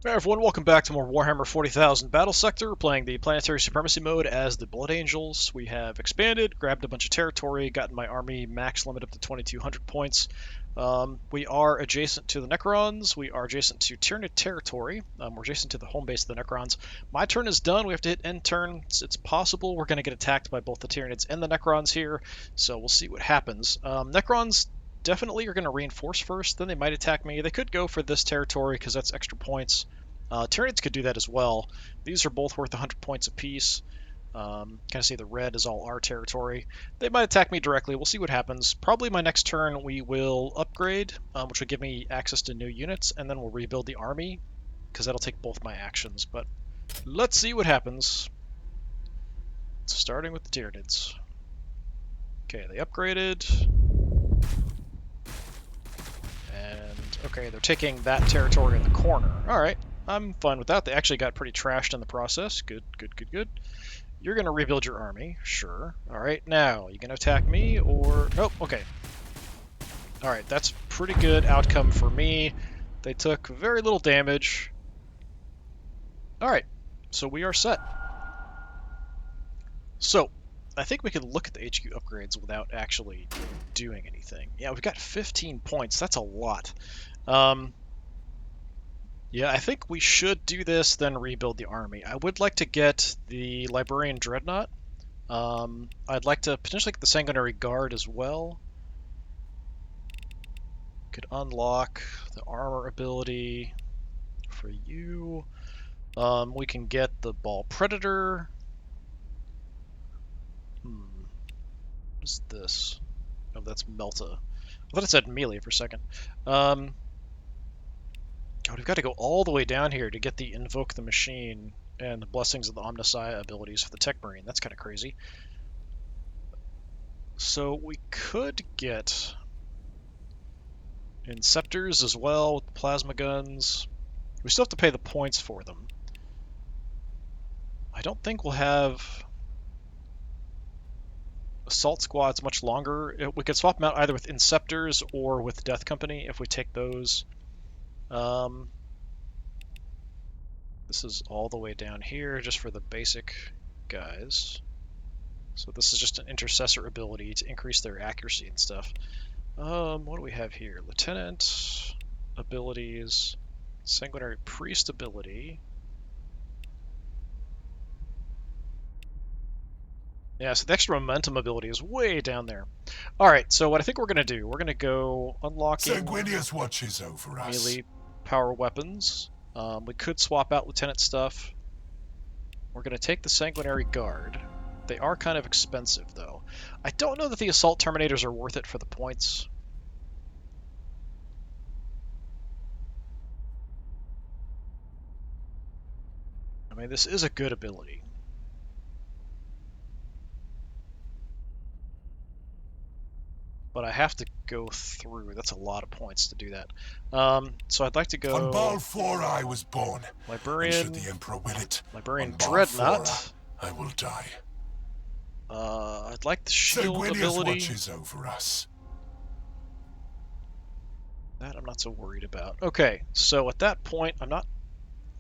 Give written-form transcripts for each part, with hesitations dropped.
Hey everyone, welcome back to more Warhammer 40,000 Battlesector. We're playing the Planetary Supremacy mode as the Blood Angels. We have expanded, grabbed a bunch of territory, gotten my army max limit up to 2,200 points. We are adjacent to the Necrons. We are adjacent to Tyranid territory. We're adjacent to the home base of the Necrons. My turn is done. We have to hit end turn. It's possible we're going to get attacked by both the Tyranids and the Necrons here, so we'll see what happens. Necrons definitely are going to reinforce first, then they might attack me. They could go for this territory because that's extra points. Tyranids could do that as well. These are both worth 100 points apiece. Kind of see the red is all our territory. They might attack me directly. We'll see what happens. Probably my next turn we will upgrade, which will give me access to new units, and then we'll rebuild the army, because that'll take both my actions. But let's see what happens. Starting with the Tyranids. Okay, they upgraded. And, okay, they're taking that territory in the corner. Alright. I'm fine with that. They actually got pretty trashed in the process. Good, good, good, good. You're going to rebuild your army. Sure. Alright, now, you going to attack me or... Nope, okay. Alright, that's pretty good outcome for me. They took very little damage. Alright, so we are set. So, I think we can look at the HQ upgrades without actually doing anything. Yeah, we've got 15 points. That's a lot. Yeah, I think we should do this, then rebuild the army. I would like to get the Librarian Dreadnought. I'd like to potentially get the Sanguinary Guard as well. Could unlock the armor ability for you. We can get the Ball Predator. What is this? Oh, that's Melta. I thought it said melee for a second. Oh, we've got to go all the way down here to get the Invoke the Machine and the Blessings of the Omnissiah abilities for the Tech Marine. That's kind of crazy. So we could get Inceptors as well with the plasma guns. We still have to pay the points for them. I don't think we'll have Assault Squads much longer. We could swap them out either with Inceptors or with Death Company if we take those. This is all the way down here just for the basic guys. So this is just an intercessor ability to increase their accuracy and stuff. What do we have here? Lieutenant abilities, Sanguinary Priest ability. Yeah, so the extra momentum ability is way down there. Alright, so what I think we're going to do, we're going to go unlocking Sanguinius watches over us. melee power weapons. We could swap out Lieutenant stuff. We're going to take the Sanguinary Guard. They are kind of expensive, though. I don't know that the Assault Terminators are worth it for the points. I mean, this is a good ability. But I have to go through. That's a lot of points to do that. So I'd like to go... On Ball 4 I was born. Librarian... And should the Emperor will it, Librarian on Ball Dreadnought. 4, I will die. I'd like the shield Sanguinius ability. watches over us. That I'm not so worried about. Okay, so at that point, I'm not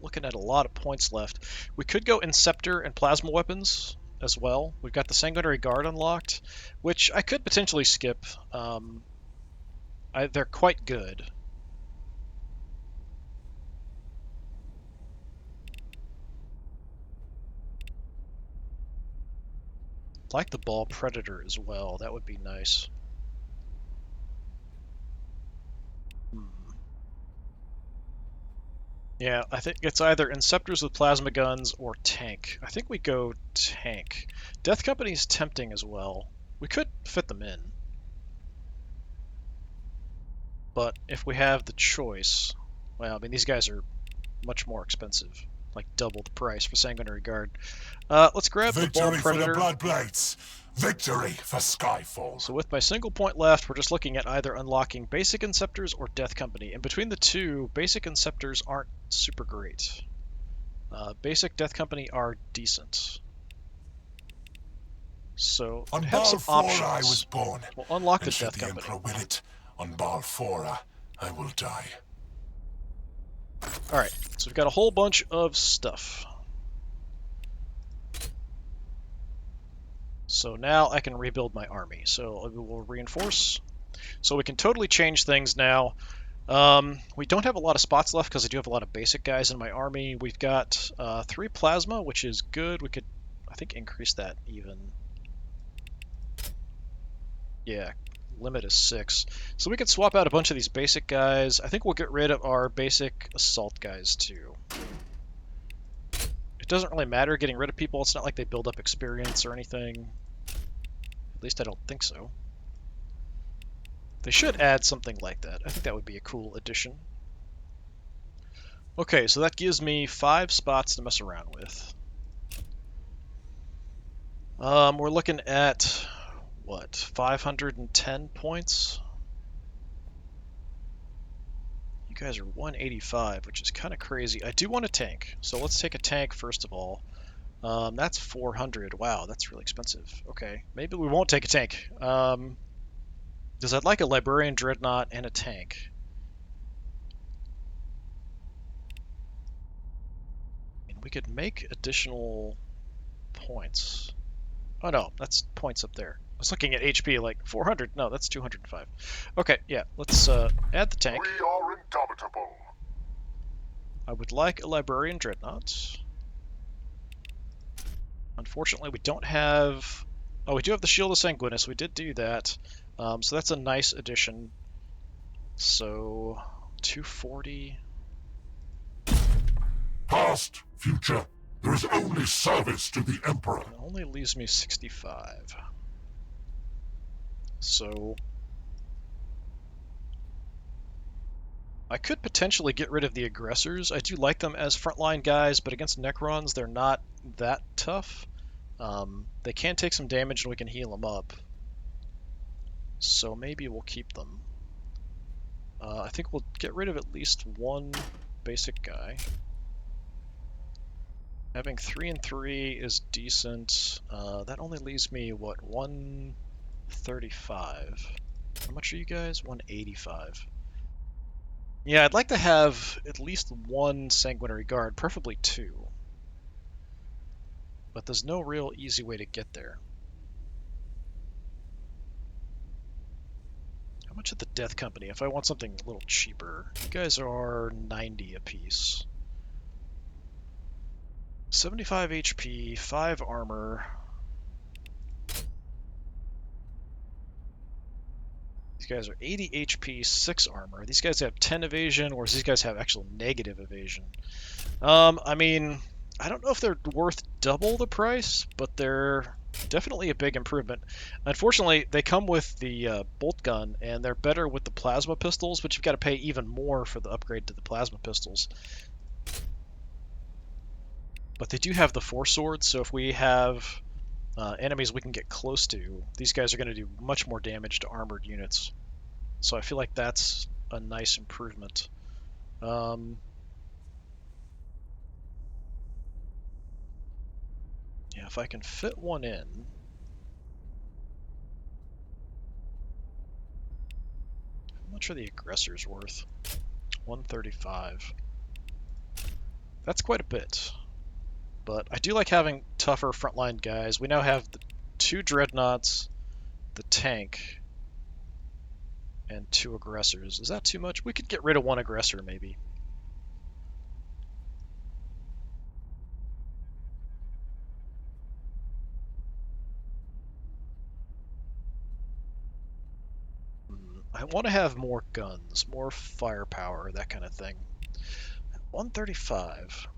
looking at a lot of points left. We could go Inceptor and Plasma Weapons as well. We've got the Sanguinary Guard unlocked, which I could potentially skip. They're quite good. I'd like the Ball Predator as well. That would be nice. Yeah, I think it's either Inceptors with plasma guns or tank. I think we go tank. Death Company's tempting as well. We could fit them in. But if we have the choice... Well, I mean, these guys are much more expensive. Like double the price for Sanguinary Guard. Let's grab the Ball Victory Predator. for the Bloodblades. Victory for Skyfall. So with my single point left, we're just looking at either unlocking Basic Inceptors or Death Company. And between the two, Basic Inceptors aren't super great. Basic Death Company are decent. So On we have Ball some 4 options. I was born. We'll unlock the And should Death the Company. Emperor will it, on Ball 4 I will die. Alright, So we've got a whole bunch of stuff. So now I can rebuild my army. So we'll reinforce. So we can totally change things now. We don't have a lot of spots left because I do have a lot of basic guys in my army. We've got 3 plasma, which is good. We could, I think, increase that even. Yeah, limit is 6. So we could swap out a bunch of these basic guys. I think we'll get rid of our basic assault guys too. It doesn't really matter getting rid of people. It's not like they build up experience or anything. At least I don't think so. They should add something like that. I think that would be a cool addition. Okay, so that gives me 5 spots to mess around with. We're looking at, what, 510 points? You guys are 185, which is kind of crazy. I do want a tank, so let's take a tank first of all. That's 400. Wow, that's really expensive. Okay, maybe we won't take a tank. Because I'd like a Librarian Dreadnought and a tank. And we could make additional points. Oh no, that's points up there. I was looking at HP like 400. No, that's 205. Okay, yeah, let's add the tank. We are indomitable. I would like a Librarian Dreadnought. Unfortunately, we don't have... Oh, we do have the Shield of Sanguinus. We did do that. So that's a nice addition. So, 240. Past, future, there is only service to the Emperor. It only leaves me 65. So... I could potentially get rid of the aggressors. I do like them as frontline guys, but against Necrons, they're not that tough. They can take some damage and we can heal them up. So maybe we'll keep them. I think we'll get rid of at least one basic guy. Having 3 and 3 is decent. That only leaves me, what, 135? How much are you guys? 185. Yeah, I'd like to have at least one Sanguinary Guard, preferably 2. But there's no real easy way to get there. How much of the Death Company if I want something a little cheaper? You guys are 90 apiece. 75 HP, 5 armor. These guys are 80 HP, 6 armor. These guys have 10 evasion, whereas these guys have actual negative evasion. I mean, I don't know if they're worth double the price, but they're definitely a big improvement. Unfortunately, they come with the bolt gun, and they're better with the plasma pistols, but you've got to pay even more for the upgrade to the plasma pistols. But they do have the force swords, so if we have enemies we can get close to, these guys are going to do much more damage to armored units. So I feel like that's a nice improvement. Yeah, if I can fit one in. How much are the aggressors worth? 135. That's quite a bit. But I do like having tougher frontline guys. We now have the 2 dreadnoughts, the tank, and 2 aggressors. Is that too much? We could get rid of 1 aggressor, maybe. I want to have more guns, more firepower, that kind of thing. 135.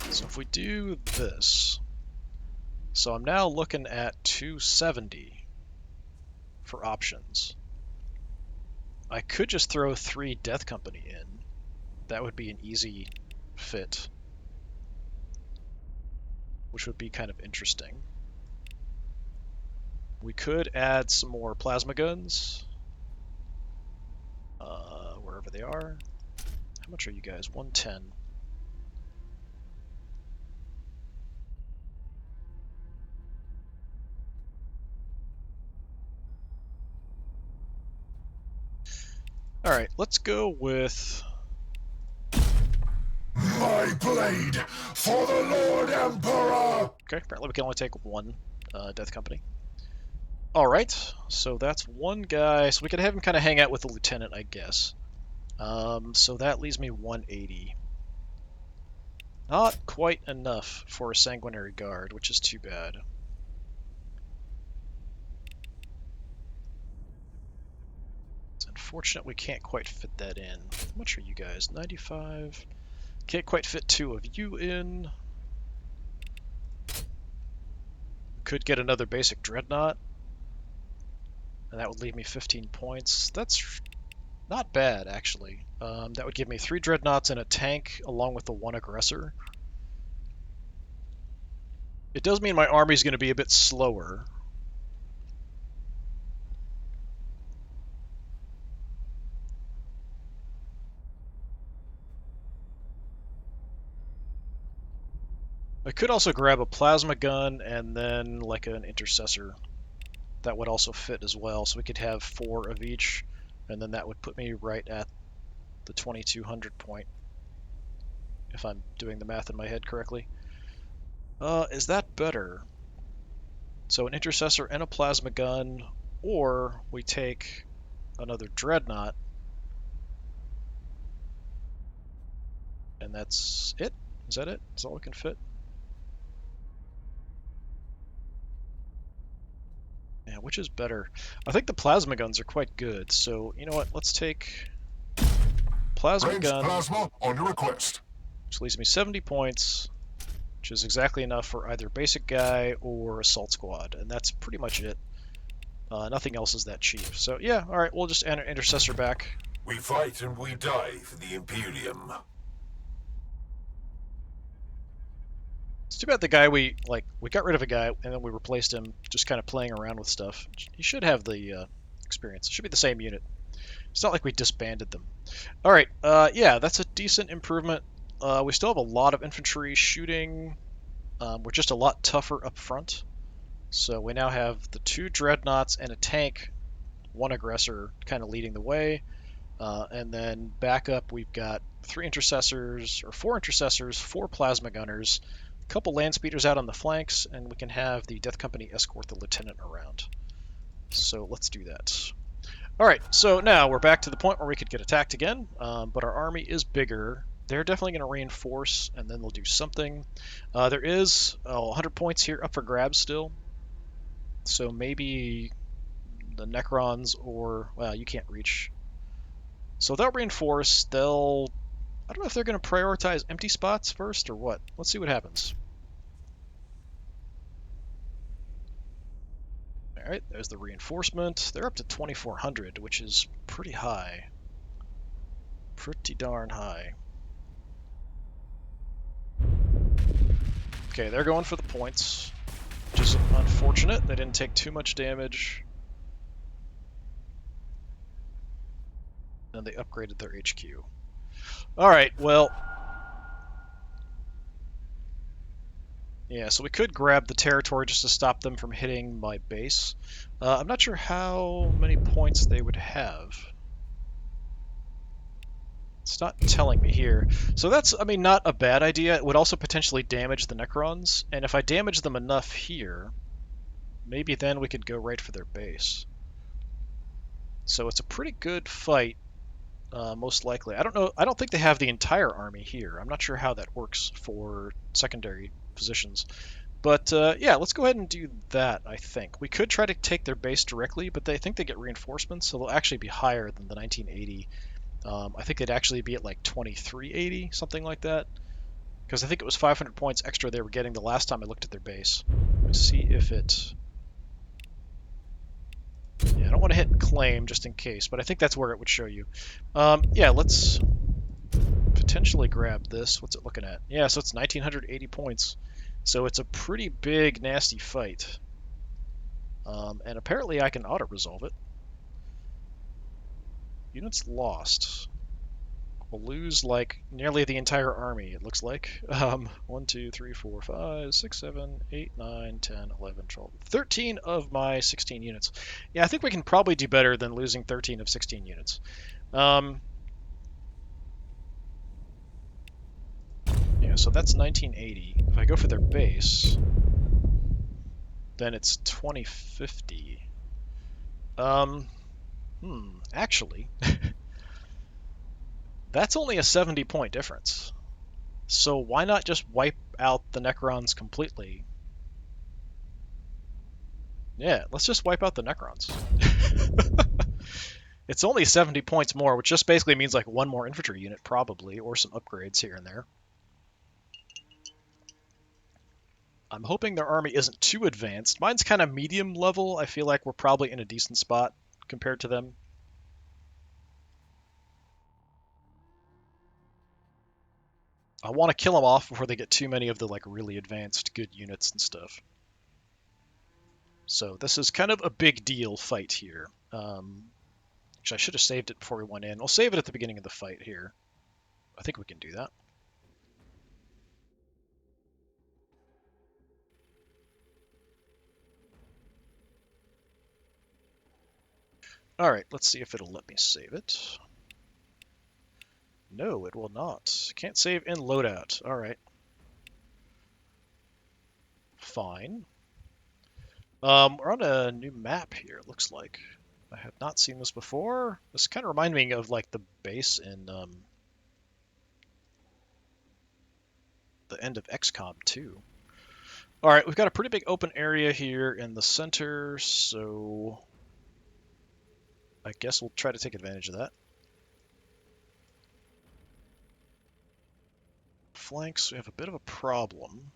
So if we do this, so I'm now looking at 270 for options. I could just throw 3 Death Company in. That would be an easy fit, which would be kind of interesting. We could add some more plasma guns, wherever they are. How much are you guys? 110. Alright, let's go with My blade for the Lord Emperor! Okay, apparently we can only take one Death Company. Alright, so that's one guy. So we could have him kind of hang out with the lieutenant, I guess. So that leaves me 180. Not quite enough for a Sanguinary Guard, which is too bad. It's unfortunate we can't quite fit that in. How much are you guys? 95. Can't quite fit two of you in. Could get another basic Dreadnought. And that would leave me 15 points. That's not bad, actually. That would give me 3 Dreadnoughts and a tank, along with the 1 Aggressor. It does mean my army's going to be a bit slower. I could also grab a Plasma Gun and then like an Intercessor. That would also fit as well, so we could have 4 of each, and then that would put me right at the 2200 point, if I'm doing the math in my head correctly. Is that better? So an Intercessor and a Plasma Gun, or we take another Dreadnought, and that's it? Is that it? Is all we can fit? Yeah, which is better? I think the Plasma Guns are quite good, so you know what? Let's take Plasma Ranged Gun, plasma on your request. which leaves me 70 points, which is exactly enough for either Basic Guy or Assault Squad, and that's pretty much it. Nothing else is that cheap. So yeah, alright, we'll just enter Intercessor back. We fight and we die for the Imperium. It's too bad the guy we got rid of a guy and then we replaced him just kind of playing around with stuff. He should have the experience. It should be the same unit. It's not like we disbanded them. Alright, yeah, that's a decent improvement. We still have a lot of infantry shooting. We're just a lot tougher up front. So we now have the 2 Dreadnoughts and a tank, 1 Aggressor kind of leading the way. And then back up we've got 4 Intercessors, 4 Plasma Gunners, a couple Land Speeders out on the flanks, and we can have the Death Company escort the Lieutenant around. So let's do that. Alright, so now we're back to the point where we could get attacked again, but our army is bigger. They're definitely going to reinforce, and then they'll do something. There is 100 points here up for grabs still. So maybe the Necrons or... well, you can't reach. So they'll reinforce. They'll... I don't know if they're going to prioritize empty spots first or what. Let's see what happens. Alright, there's the reinforcement. They're up to 2,400, which is pretty high. Pretty darn high. Okay, they're going for the points, which is unfortunate. They didn't take too much damage. And they upgraded their HQ. Alright, well... yeah, so we could grab the territory just to stop them from hitting my base. I'm not sure how many points they would have. It's not telling me here. So that's, I mean, not a bad idea. It would also potentially damage the Necrons, and if I damage them enough here, maybe then we could go right for their base. So it's a pretty good fight, most likely. I don't know. I don't think they have the entire army here. I'm not sure how that works for secondary positions. But yeah, let's go ahead and do that, I think. We could try to take their base directly, but they think they get reinforcements, so they'll actually be higher than the 1980. I think they'd actually be at like 2380, something like that. Because I think it was 500 points extra they were getting the last time I looked at their base. Let's see if it... yeah, I don't want to hit claim just in case, but I think that's where it would show you. Yeah, let's potentially grab this. What's it looking at? Yeah, so it's 1980 points. So it's a pretty big, nasty fight. And apparently I can auto-resolve it. Units lost. We'll lose like nearly the entire army, it looks like. 1, 2, 3, 4, 5, 6, 7, 8, 9, 10, 11, 12, 13 of my 16 units. Yeah, I think we can probably do better than losing 13 of 16 units. so that's 1980. If I go for their base, then it's 2050. Actually, that's only a 70-point difference. So why not just wipe out the Necrons completely? Yeah, let's just wipe out the Necrons. It's only 70 points more, which just basically means like one more infantry unit probably, or some upgrades here and there. I'm hoping their army isn't too advanced. Mine's kind of medium level. I feel like we're probably in a decent spot compared to them. I want to kill them off before they get too many of the like really advanced good units and stuff. So this is kind of a big deal fight here. Actually, I should have saved it before we went in. We'll save it at the beginning of the fight here. I think we can do that. All right, let's see if it'll let me save it. No, it will not. Can't save in loadout. All right. Fine. We're on a new map here, it looks like. I have not seen this before. This kind of reminds me of like the base in the end of XCOM 2. All right, we've got a pretty big open area here in the center, so I guess we'll try to take advantage of that. Flanks, we have a bit of a problem.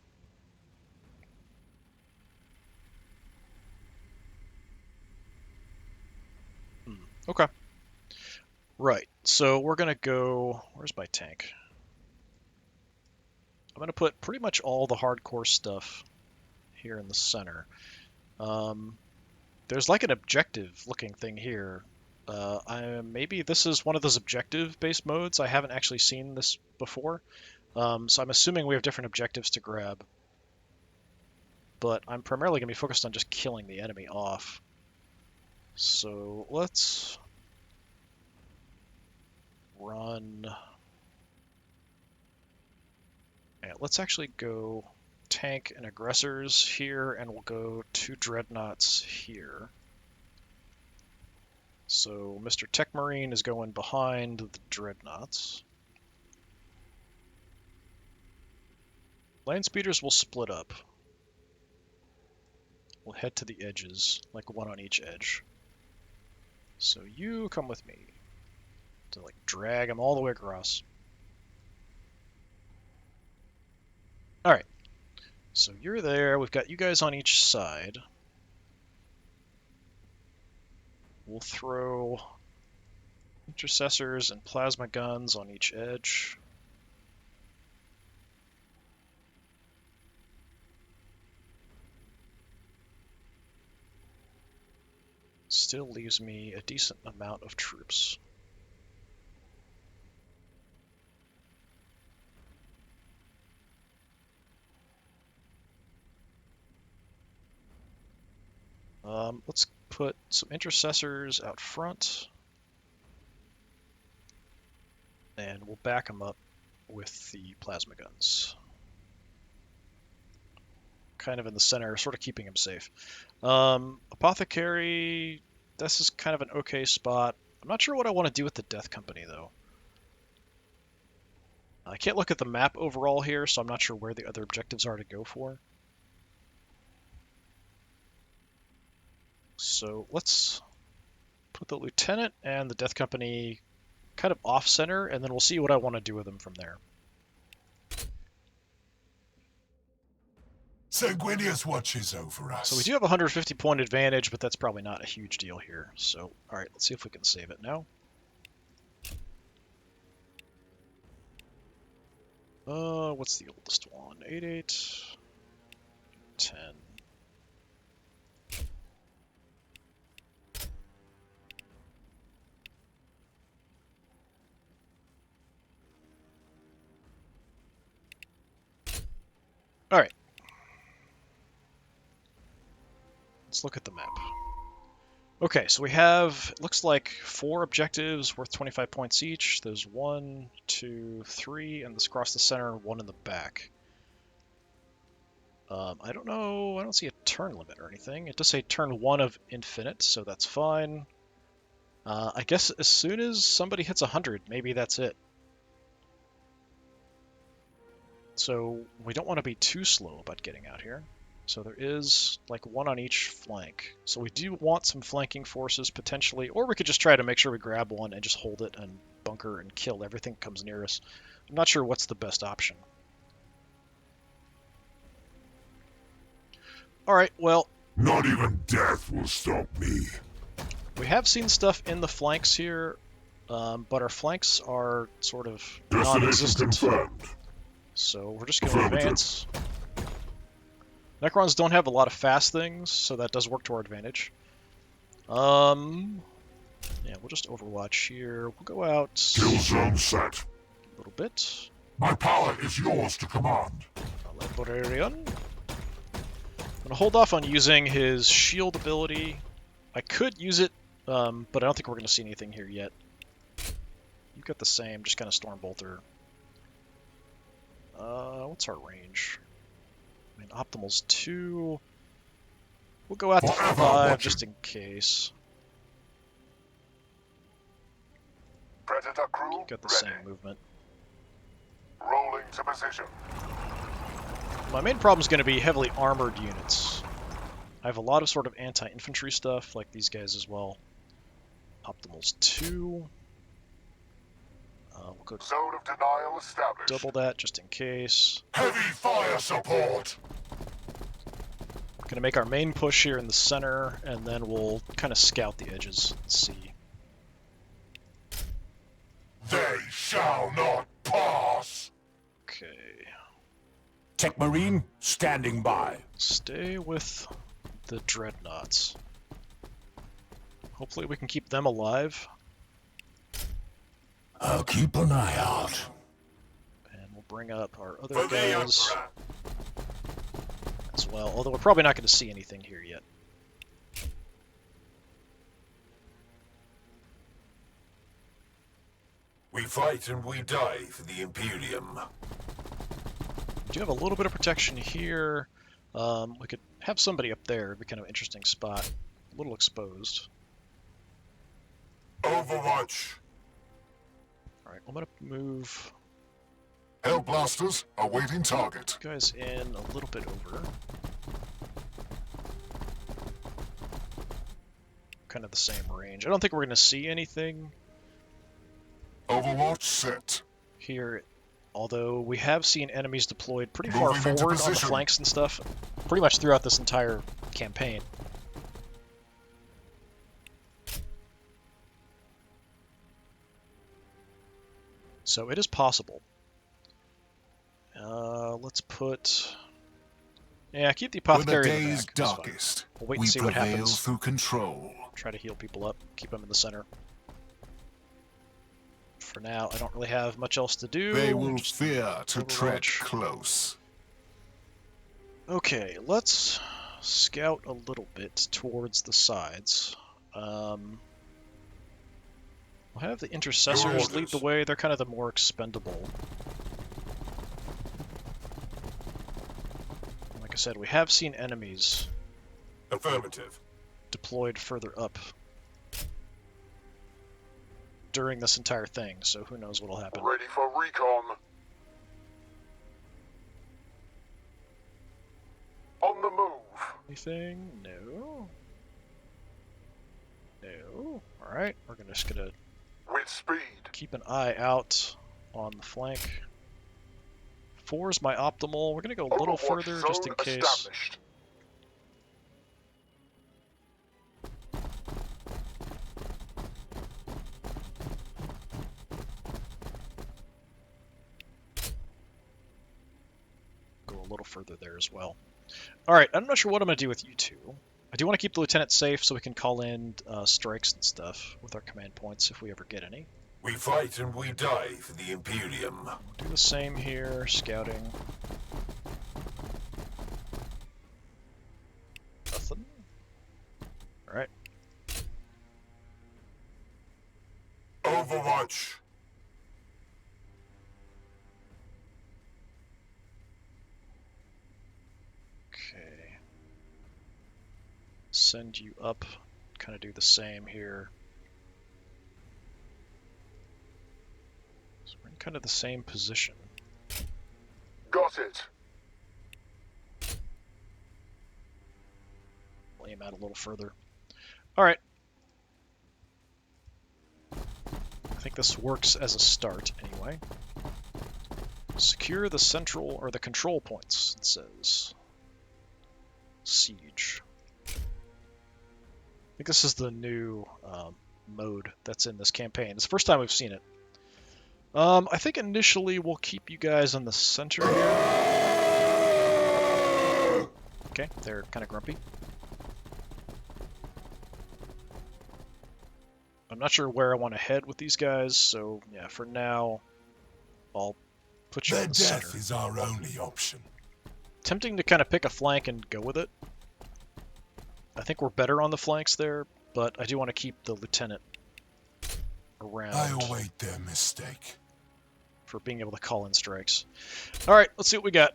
Okay. Right, so we're gonna go... Where's my tank? I'm gonna put pretty much all the hardcore stuff here in the center. There's like an objective looking thing here. Maybe this is one of those objective-based modes. I haven't actually seen this before. So I'm assuming we have different objectives to grab. But I'm primarily going to be focused on just killing the enemy off. So let's run... Yeah, let's actually go tank and aggressors here, and we'll go 2 dreadnoughts here. So Mr. Tech Marine is going behind the dreadnoughts. Land speeders will split up. We'll head to the edges, like one on each edge. So you come with me to like drag them all the way across. All right. So you're there. We've got you guys on each side. We'll throw intercessors and plasma guns on each edge. Still leaves me a decent amount of troops. Let's put some intercessors out front, and we'll back them up with the plasma guns. Kind of in the center, sort of keeping them safe. Apothecary, this is kind of an okay spot. I'm not sure what I want to do with the Death Company, though. I can't look at the map overall here, so I'm not sure where the other objectives are to go for. So let's put the Lieutenant and the Death Company kind of off-center, and then we'll see what I want to do with them from there. Sanguinius watches over us. So we do have a 150-point advantage, but that's probably not a huge deal here. So, alright, let's see if we can save it now. What's the oldest one? 88, 10. Alright. Let's look at the map. Okay, so we have, it looks like 4 objectives worth 25 points each. There's 1, 2, 3, and this across the center, 1 in the back. I don't know, I don't see a turn limit or anything. It does say turn 1 of infinite, so that's fine. I guess as soon as somebody hits 100, maybe that's it. So we don't want to be too slow about getting out here. So there is like 1 on each flank. So we do want some flanking forces potentially, or we could just try to make sure we grab one and just hold it and bunker and kill everything that comes near us. I'm not sure what's the best option. Alright, well, Not even death will stop me. we have seen stuff in the flanks here, but our flanks are sort of Destination non-existent. confirmed. So we're just going to advance. Necrons don't have a lot of fast things, so that does work to our advantage. Yeah, we'll just overwatch here. We'll go out Kill zone set. a little bit. My power is yours to command. Librarian. I'm gonna hold off on using his shield ability. I could use it, but I don't think we're gonna see anything here yet. You've got the same, just kind of Stormbolter. What's our range? I mean, optimal's 2. We'll go out to 5 just in case. Predator crew You've got the ready. same movement. Rolling to position. My main problem is going to be heavily armored units. I have a lot of sort of anti-infantry stuff, like these guys as well. Optimal's 2. We'll go Zone of denial established. double that just in case. Heavy fire support. Gonna make our main push here in the center, and then we'll kind of scout the edges and see. They shall not pass. Okay. Tech Marine, standing by. Stay with the dreadnoughts. Hopefully we can keep them alive. I'll keep an eye out. And we'll bring up our other For the guys Emperor. as well, although we're probably not going to see anything here yet. We fight and we die for the Imperium. We do have a little bit of protection here. We could have somebody up there. It'd be kind of an interesting spot. A little exposed. Overwatch. Alright, I'm going to move Hellblasters awaiting target. you guys in a little bit over. Kind of the same range. I don't think we're going to see anything Overwatch set. here, although we have seen enemies deployed pretty far Moving into forward on the position. flanks and stuff, pretty much throughout this entire campaign. So it is possible. Let's put... Yeah, keep the When the apothecary day in the is back. That's fine. darkest, We'll wait and we see what prevail happens. through control. Try to heal people up, keep them in the center. For now, I don't really have much else to do. They will Just fear to tread Overwatch. close. Okay, let's scout a little bit towards the sides. We'll have the intercessors lead the way. They're kind of the more expendable. Like I said, we have seen enemies Affirmative. deployed further up during this entire thing, so who knows what'll happen. Ready for recon. On the move. Anything? No. No. Alright, we're just gonna With speed. keep an eye out on the flank. 4 is my optimal. We're gonna go a little Overwatch further just in zone case. established. Go a little further there as well. Alright, I'm not sure what I'm gonna do with you two. I do want to keep the lieutenant safe so we can call in strikes and stuff with our command points if we ever get any. We fight and we die for the Imperium. Do the same here, scouting. Nothing. Alright. Charge! Okay. Send you up. Kind of do the same here. So we're in kind of the same position. Got it. I'll aim out a little further. Alright. I think this works as a start anyway. Secure the central or the control points, it says. Siege. I think this is the new mode that's in this campaign. It's the first time we've seen it. I think initially we'll keep you guys in the center here. Okay, they're kind of grumpy. I'm not sure where I want to head with these guys, so yeah, for now, I'll put you Their in the death center. is our only option. Tempting to kind of pick a flank and go with it. I think we're better on the flanks there, but I do want to keep the lieutenant around I await their mistake. for being able to call in strikes. Alright, let's see what we got.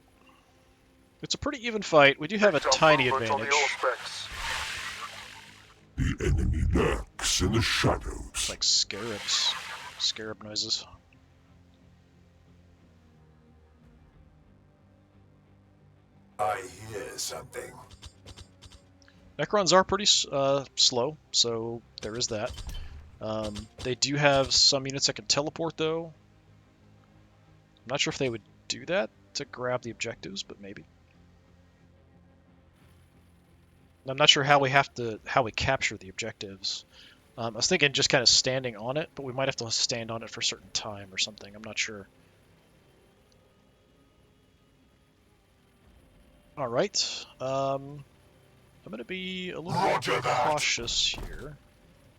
It's a pretty even fight. We do have a Picked up tiny movement on the advantage. Airstrikes. The enemy lurks in the shadows. It's like scarabs. Scarab noises. I hear something. Necrons are pretty slow, so there is that. They do have some units that can teleport, though. I'm not sure if they would do that to grab the objectives, but maybe. I'm not sure how we capture the objectives. I was thinking just kind of standing on it, but we might have to stand on it for a certain time or something. I'm not sure. All right. I'm going to be a little Roger bit that. cautious here.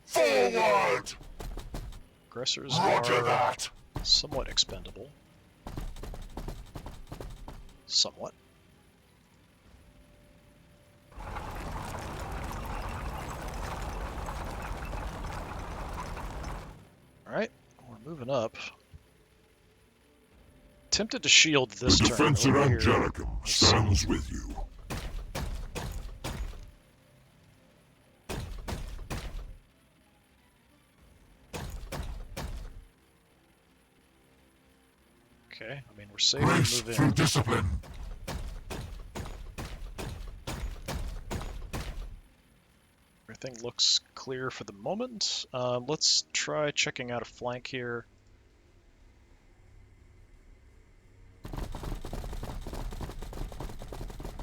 Forward! Aggressors Roger are that! somewhat expendable. Somewhat. Alright, we're moving up. Tempted to shield this The turn defensor over here. Angelicum stands with you. Okay, I mean, we're safe to Grace move through in. discipline. Everything looks clear for the moment. Let's try checking out a flank here.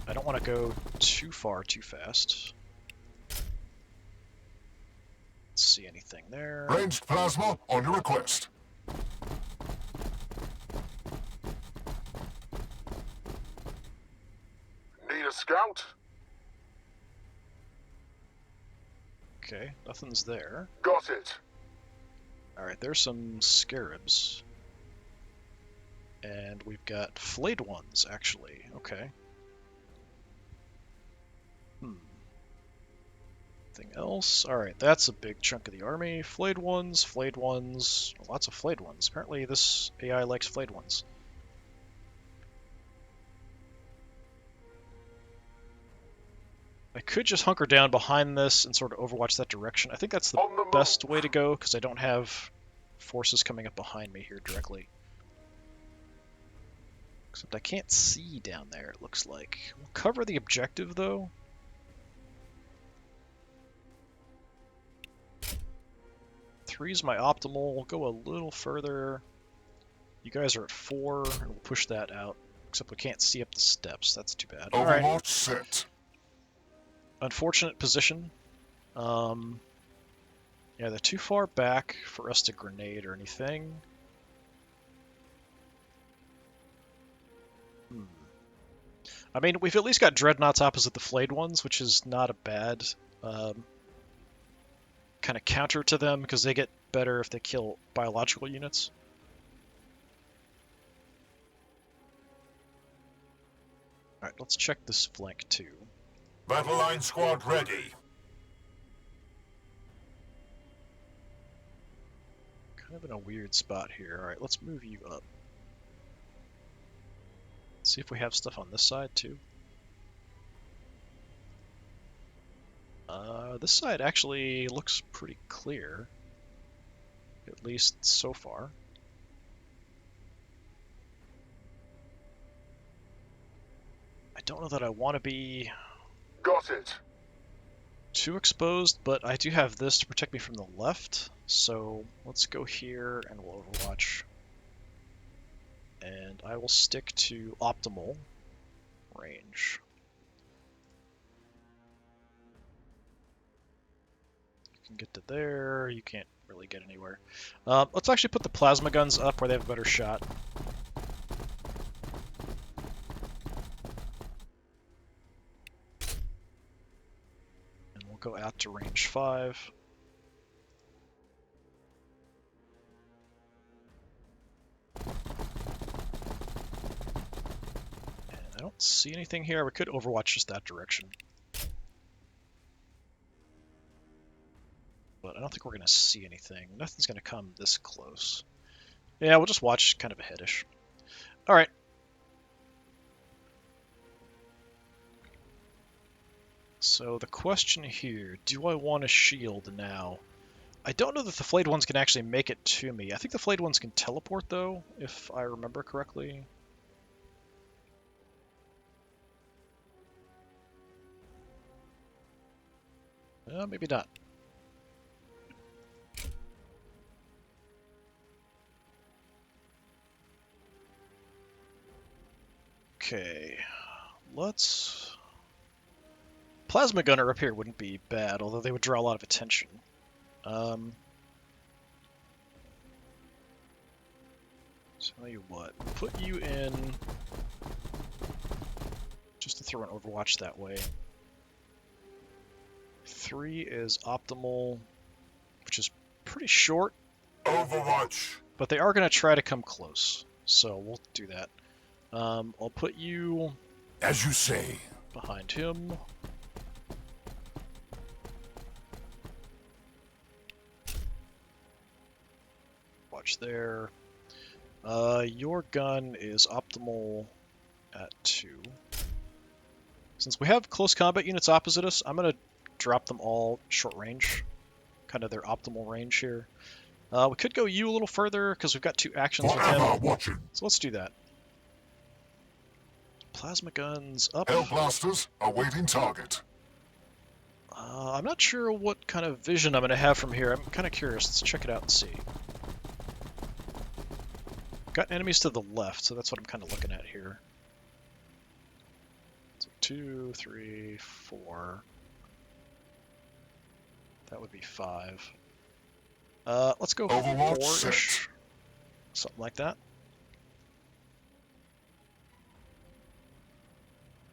I don't want to go too far too fast. Let's see anything there. Ranged plasma on your request. Need a scout? Okay, nothing's there. Got it. Alright, there's some scarabs. And we've got flayed ones, actually. Okay. Anything else? Alright, that's a big chunk of the army. Flayed ones, lots of flayed ones. Apparently this AI likes flayed ones. I could just hunker down behind this and sort of overwatch that direction. I think that's the On the best move. way to go, because I don't have forces coming up behind me here directly. Except I can't see down there, it looks like. We'll cover the objective, though. Three's my optimal. We'll go a little further. You guys are at 4, and we'll push that out. Except we can't see up the steps. That's too bad. Alright. Overwatch set. Unfortunate position. Yeah, they're too far back for us to grenade or anything. I mean, we've at least got dreadnoughts opposite the flayed ones, which is not a bad kind of counter to them, because they get better if they kill biological units. Alright, let's check this flank too. Battle line squad ready. kind of in a weird spot here. Alright, let's move you up. See if we have stuff on this side too. This side actually looks pretty clear, at least so far. I don't know that I want to be Got it. too exposed, but I do have this to protect me from the left, so let's go here and we'll overwatch. And I will stick to optimal range. You can get to there, you can't really get anywhere. Let's actually put the plasma guns up where they have a better shot. And we'll go out to range 5. And I don't see anything here. We could overwatch just that direction. But I don't think we're going to see anything. Nothing's going to come this close. Yeah, we'll just watch kind of aheadish. Alright. So the question here, do I want a shield now? I don't know that the flayed ones can actually make it to me. I think the flayed ones can teleport though, if I remember correctly. Maybe not. Okay, let's... Plasma gunner up here wouldn't be bad, although they would draw a lot of attention. Tell you what, put you in just to throw an overwatch that way. 3 is optimal, which is pretty short. Overwatch. But they are going to try to come close, so we'll do that. I'll put you As you say. behind him. Watch there. Your gun is optimal at 2. Since we have close combat units opposite us, I'm going to drop them all short range. Kind of their optimal range here. We could go you a little further because we've got 2 actions with Forever him. watching. So let's do that. Plasma guns up. Hellblasters awaiting target. I'm not sure what kind of vision I'm going to have from here. I'm kind of curious. Let's check it out and see. Got enemies to the left, so that's what I'm kind of looking at here. So 2, 3, 4. That would be 5. Let's go Overwatch 4-ish. Something like that.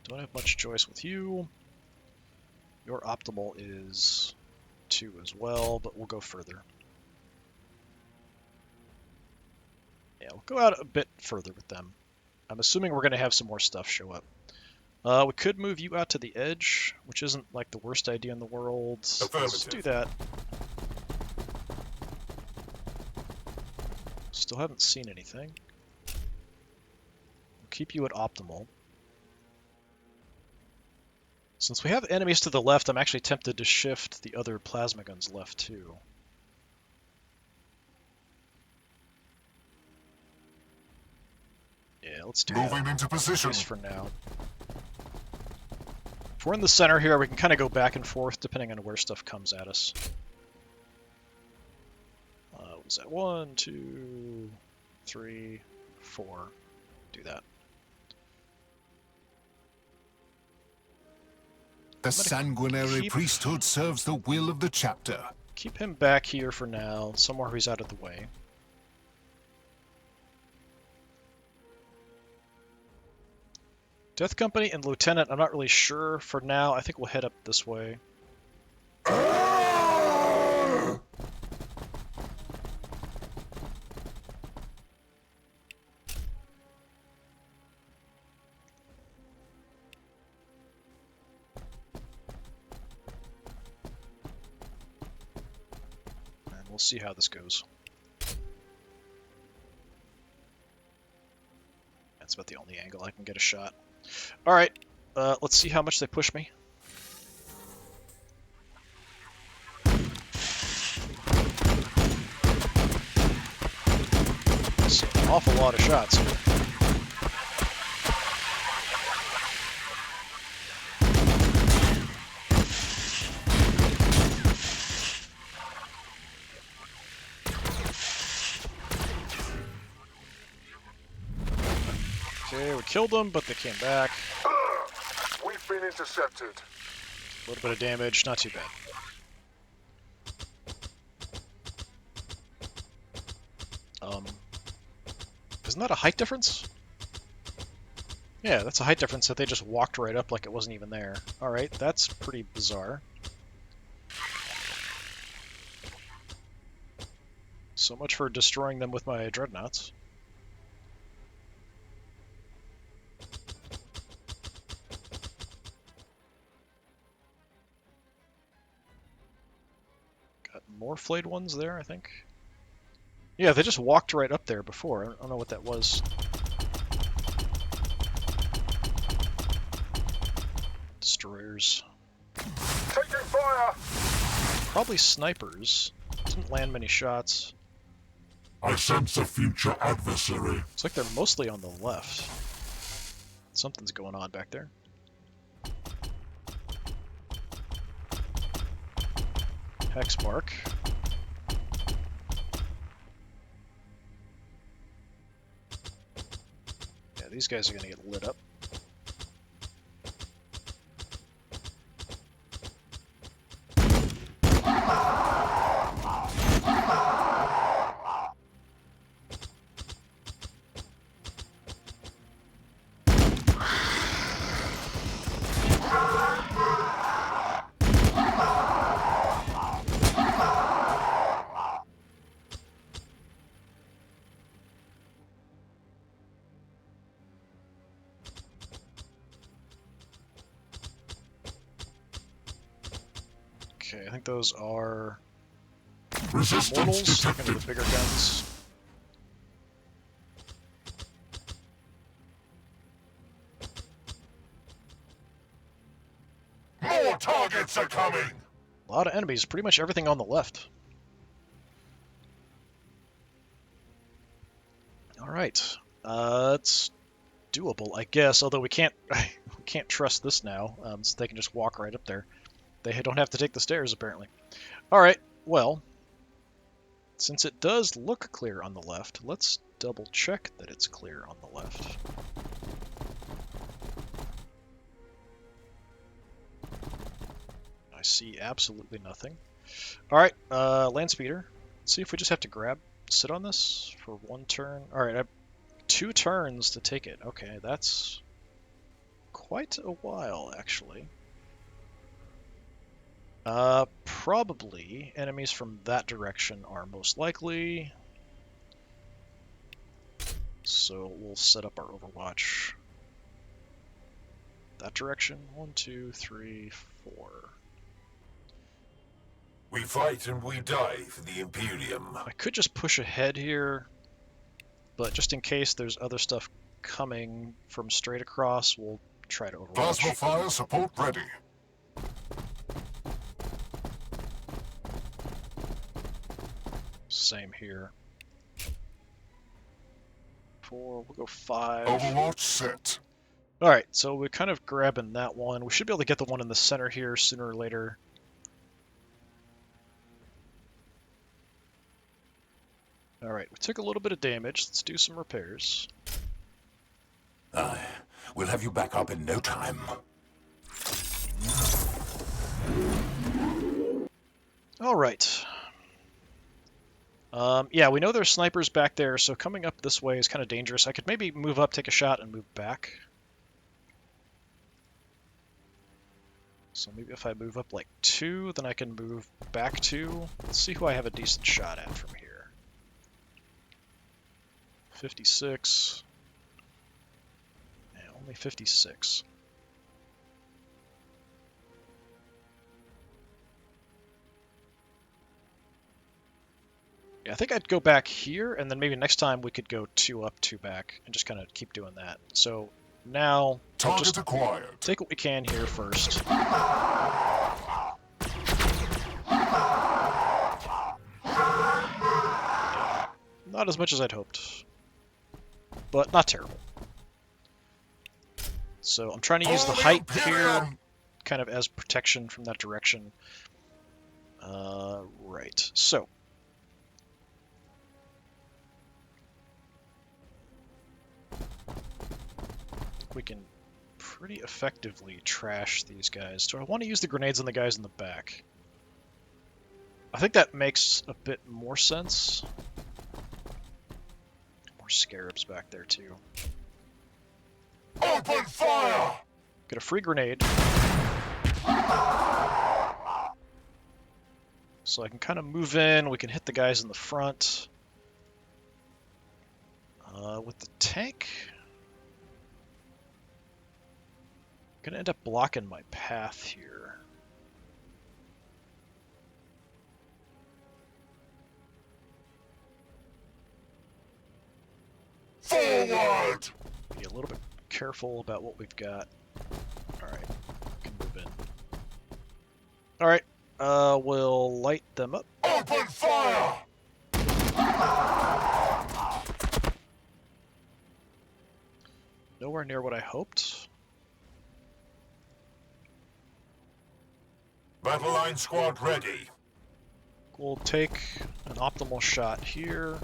Don't have much choice with you. Your optimal is 2 as well, but we'll go further. Yeah, we'll go out a bit further with them. I'm assuming we're going to have some more stuff show up. We could move you out to the edge, which isn't like the worst idea in the world. Let's do that. Still haven't seen anything. We'll keep you at optimal. Since we have enemies to the left, I'm actually tempted to shift the other plasma guns left too. Yeah, let's do that. Moving into At position. least for now. If we're in the center here, we can kind of go back and forth depending on where stuff comes at us. What was that? 1, 2, 3, 4. Do that. The sanguinary keep- priesthood serves the will of the chapter. Keep him back here for now, somewhere he's out of the way. Death Company and Lieutenant, I'm not really sure for now. I think we'll head up this way. And we'll see how this goes. That's about the only angle I can get a shot. Alright, let's see how much they push me. That's an awful lot of shots here. Okay, we killed them, but they came back. We've been intercepted. A little bit of damage, not too bad. Isn't that a height difference? Yeah, that's a height difference that they just walked right up like it wasn't even there. Alright, that's pretty bizarre. So much for destroying them with my dreadnoughts. Got more flayed ones there, I think. Yeah, they just walked right up there before. I don't know what that was. Destroyers. Taking fire! Probably snipers. Didn't land many shots. I sense a future adversary. Looks like they're mostly on the left. Something's going on back there. Hexmark. Yeah, these guys are going to get lit up. Okay, I think those are Resistance mortals, looking at detected. the bigger guns. More targets are coming! A lot of enemies, pretty much everything on the left. Alright, it's doable, I guess, although we can't trust this now, so they can just walk right up there. They don't have to take the stairs, apparently. Alright, well, since it does look clear on the left, let's double check that it's clear on the left. I see absolutely nothing. Alright, land speeder. Let's see if we just have to sit on this for one turn. Alright, I have 2 turns to take it. Okay, that's quite a while, actually. Probably enemies from that direction are most likely. So we'll set up our Overwatch. That direction. 1, 2, 3, 4. We fight and we die for the Imperium. I could just push ahead here, but just in case there's other stuff coming from straight across, we'll try to Plasma Overwatch. fire support ready. Same here. 4, we'll go 5. Overwatch set. Alright, so we're kind of grabbing that one. We should be able to get the one in the center here sooner or later. Alright, we took a little bit of damage. Let's do some repairs. Aye, we'll have you back up in no time. Alright. Yeah, we know there's snipers back there, so coming up this way is kind of dangerous. I could maybe move up, take a shot, and move back. So maybe if I move up like 2, then I can move back 2. Let's see who I have a decent shot at from here. 56. Yeah, only 56. Yeah, I think I'd go back here, and then maybe next time we could go 2 up, 2 back, and just kind of keep doing that. So now, we'll Target just acquired. take what we can here first. Not as much as I'd hoped, but not terrible. So I'm trying to use the height here, kind of as protection from that direction. Right, so. We can pretty effectively trash these guys. Do I want to use the grenades on the guys in the back? I think that makes a bit more sense. More scarabs back there too. Open fire! Get a free grenade. So I can kind of move in. We can hit the guys in the front. With the tank, I'm going to end up blocking my path here. Forward! Be a little bit careful about what we've got. Alright, can move in. Alright, we'll light them up. Open fire! Nowhere near what I hoped. Battle line squad ready. We'll take an optimal shot here.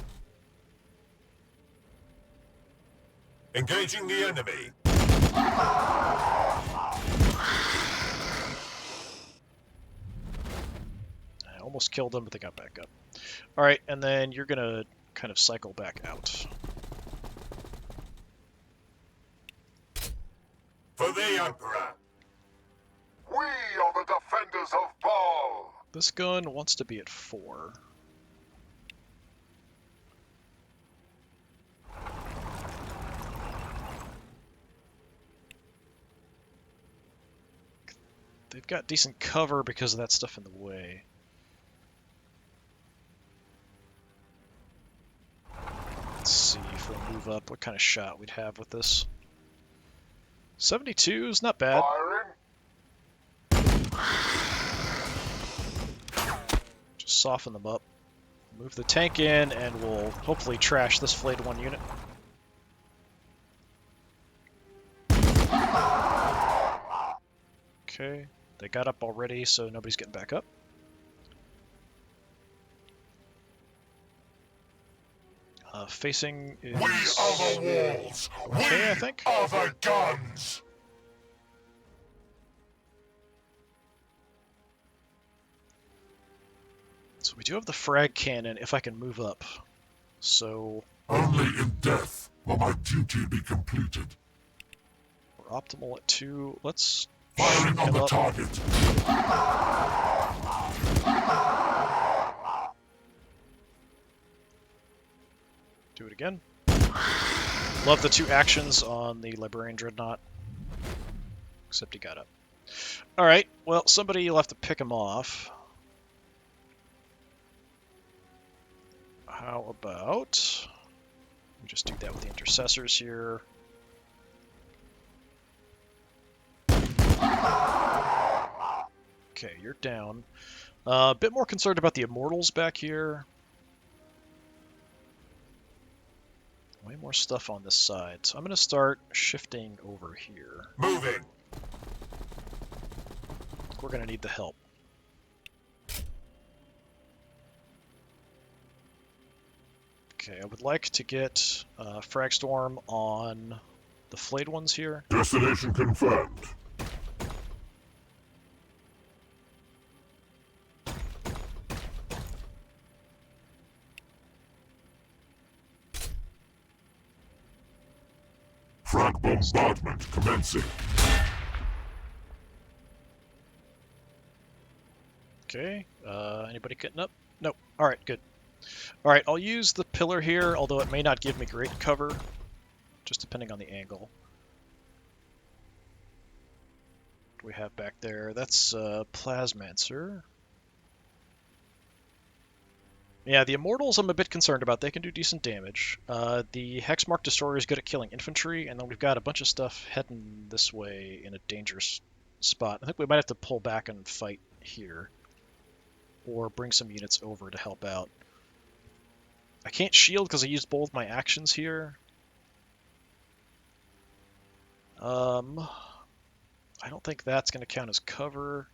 Engaging the enemy. I almost killed them, but they got back up. Alright, and then you're gonna kind of cycle back out. For the Emperor. We are the defenders of Baal. This gun wants to be at 4. They've got decent cover because of that stuff in the way. Let's see if we'll move up, what kind of shot we'd have with this. 72 is not bad. Firing. Just soften them up. Move the tank in, and we'll hopefully trash this flayed 1 unit. Okay, they got up already, so nobody's getting back up. Facing is We are the walls. okay, I think. We are the guns. So we do have the frag cannon if I can move up. So Only in death will my duty be completed. we're optimal at 2. Let's Firing shoot on him the up. target. Do it again. Love the 2 actions on the Librarian Dreadnought. Except he got up. Alright, well, somebody will have to pick him off. How about... we just do that with the intercessors here. Okay, you're down. A bit more concerned about the Immortals back here. Way more stuff on this side. So I'm going to start shifting over here. Moving. We're going to need the help. Okay, I would like to get Fragstorm on the flayed ones here. Destination confirmed. Frag bombardment commencing. Okay, anybody getting up? Nope. Alright, good. Alright, I'll use the pillar here, although it may not give me great cover, just depending on the angle. What do we have back there? That's Plasmancer. Yeah, the Immortals I'm a bit concerned about. They can do decent damage. The Hexmark Destroyer is good at killing infantry, and then we've got a bunch of stuff heading this way in a dangerous spot. I think we might have to pull back and fight here, or bring some units over to help out. I can't shield because I used both my actions here. I don't think that's going to count as cover.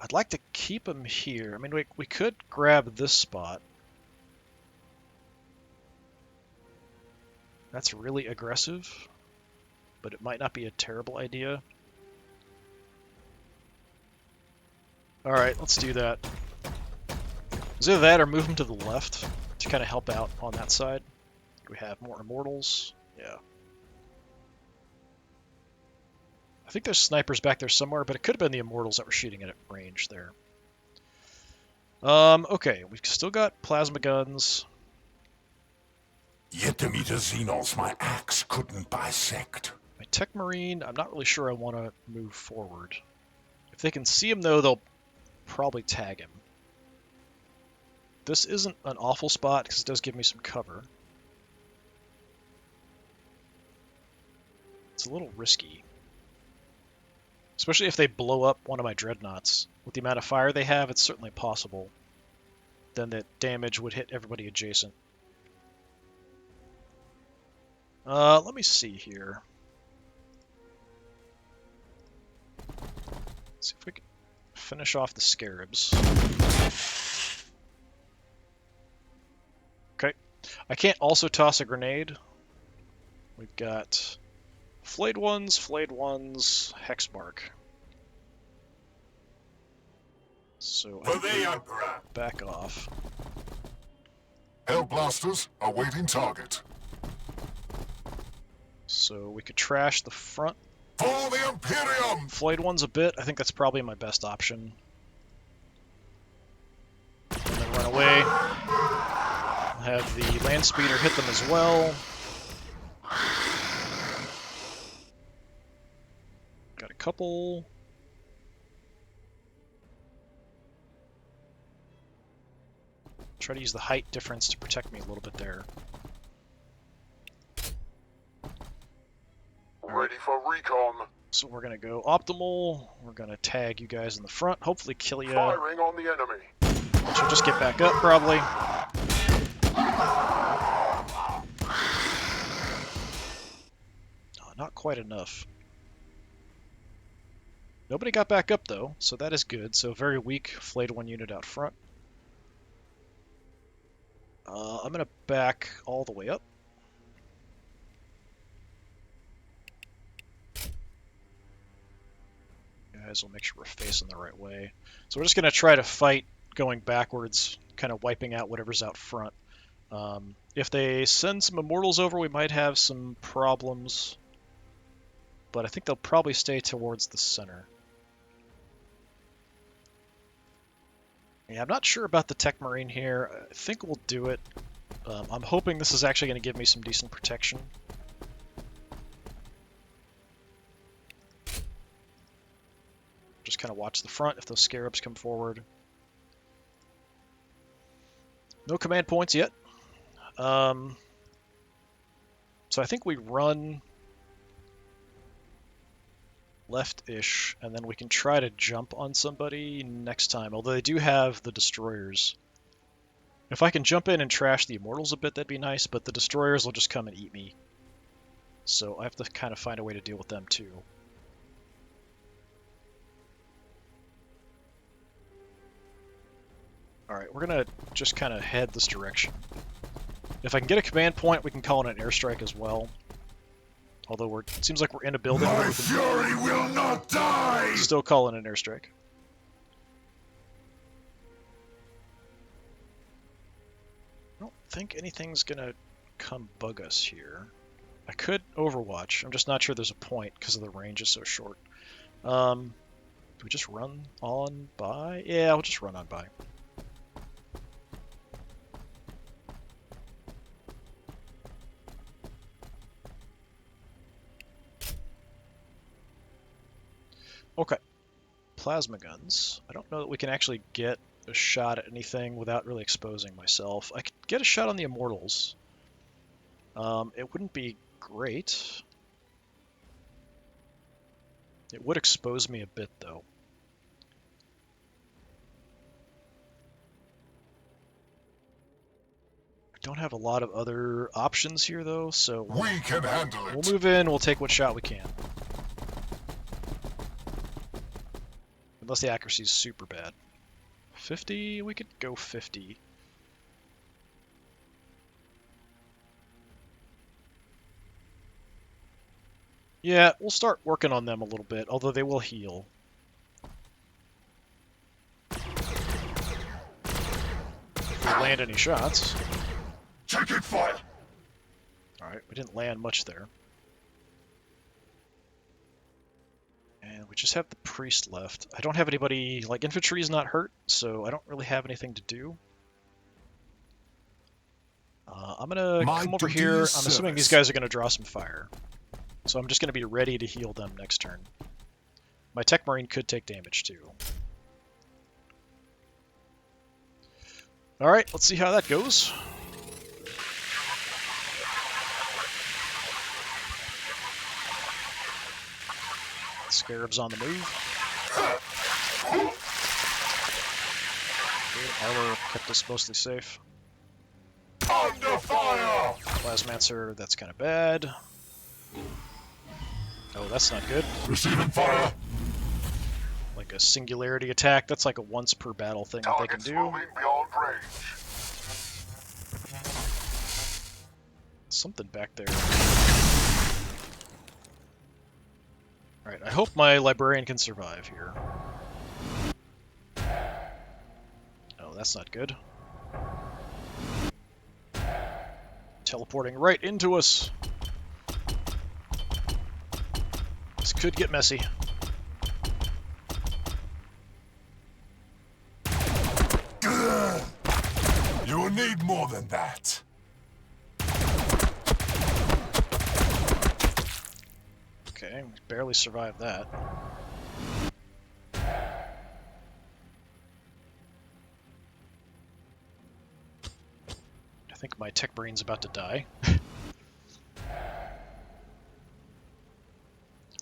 I'd like to keep him here. I mean, we could grab this spot. That's really aggressive, but it might not be a terrible idea. Alright, let's do that. Is either that or move him to the left to kind of help out on that side. We have more Immortals. Yeah. I think there's snipers back there somewhere, but it could have been the Immortals that were shooting at range there. Okay, we've still got plasma guns. Yet to meet a Xenos my axe couldn't bisect. My Tech Marine, I'm not really sure I want to move forward. If they can see him, though, they'll probably tag him. This isn't an awful spot because it does give me some cover. It's a little risky. Especially if they blow up one of my dreadnoughts. With the amount of fire they have, it's certainly possible. Then the damage would hit everybody adjacent. Let me see here. Let's see if we can finish off the Scarabs. Okay. I can't also toss a grenade. We've got flayed ones, Hexmark. So For the Emperor! back off. Hellblasters awaiting target. So we could trash the front. For the Imperium! Flayed ones a bit. I think that's probably my best option. And then run away. Have the land speeder hit them as well. Got a couple. Try to use the height difference to protect me a little bit there. Ready for recon. So we're going to go optimal. We're going to tag you guys in the front. Hopefully kill you. Firing on the enemy. She'll just get back up, probably. Oh, not quite enough. Nobody got back up, though, so that is good. So very weak, flayed one unit out front. I'm going to back all the way up. Guys, we'll make sure we're facing the right way. So we're just going to try to fight going backwards, kind of wiping out whatever's out front. If they send some Immortals over, we might have some problems. But I think they'll probably stay towards the center. Yeah, I'm not sure about the Tech Marine here. I think we'll do it. I'm hoping this is actually going to give me some decent protection. Just kind of watch the front if those Scarabs come forward. No command points yet. So I think we run left-ish, and then we can try to jump on somebody next time, although they do have the Destroyers. If I can jump in and trash the Immortals a bit, that'd be nice, but the Destroyers will just come and eat me. So I have to kind of find a way to deal with them too. Alright, we're gonna just kind of head this direction. If I can get a command point, we can call it an airstrike as well. Although it seems like we're in a building. My fury will not die! Still call it an airstrike. I don't think anything's gonna come bug us here. I could Overwatch. I'm just not sure there's a point because the range is so short. Do we just run on by? Yeah, we'll just run on by. Okay. plasma guns. I don't know that we can actually get a shot at anything without really exposing myself. I could get a shot on the Immortals. It wouldn't be great. It would expose me a bit, though. I don't have a lot of other options here, though, so We can handle it. we'll move in, we'll take what shot we can. Unless the accuracy is super bad. 50? We could go 50. Yeah, we'll start working on them a little bit, although they will heal. If we land any shots. Taking fire. Alright, we didn't land much there. And we just have the priest left. I don't have anybody, like, infantry is not hurt, so I don't really have anything to do. I'm gonna come over here. I'm assuming these guys are gonna draw some fire. So I'm just gonna be ready to heal them next turn. My Tech Marine could take damage too. Alright, let's see how that goes. Scarab's on the move. Good. Armor kept us mostly safe. Under fire. Plasmancer, that's kind of bad. Oh, that's not good. Receiving fire. Like a singularity attack, that's like a once per battle thing that they can Targets do. moving beyond range. Something back there. Alright, I hope my librarian can survive here. Oh, that's not good. Teleporting right into us. This could get messy. You will need more than that. Okay, we barely survived that. I think my Tech Marine's about to die.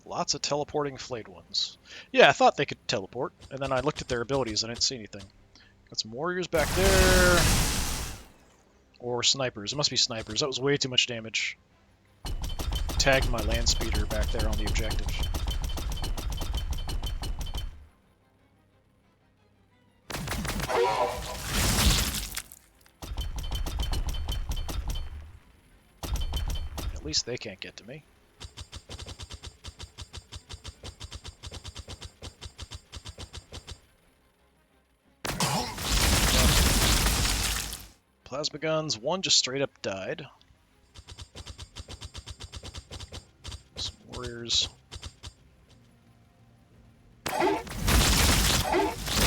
Lots of teleporting flayed ones. Yeah, I thought they could teleport, and then I looked at their abilities and I didn't see anything. Got some warriors back there. Or snipers. It must be snipers. That was way too much damage. Tagged my land speeder back there on the objective. At least they can't get to me. Plasma guns, one just straight up died. Some warriors. I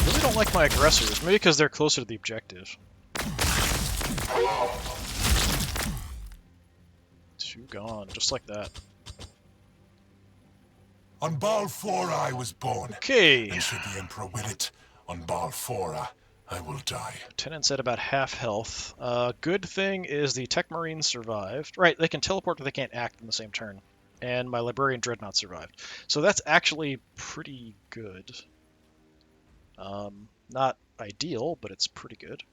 really don't like my aggressors, maybe because they're closer to the objective. Two gone, just like that. On Balfora I was born. Okay. And should the Emperor will it, on Balfora I will die. Lieutenant's at about half health. Good thing is the Tech Marine survived. Right, they can teleport, but they can't act in the same turn. And my Librarian Dreadnought survived. So that's actually pretty good. Not ideal, but it's pretty good.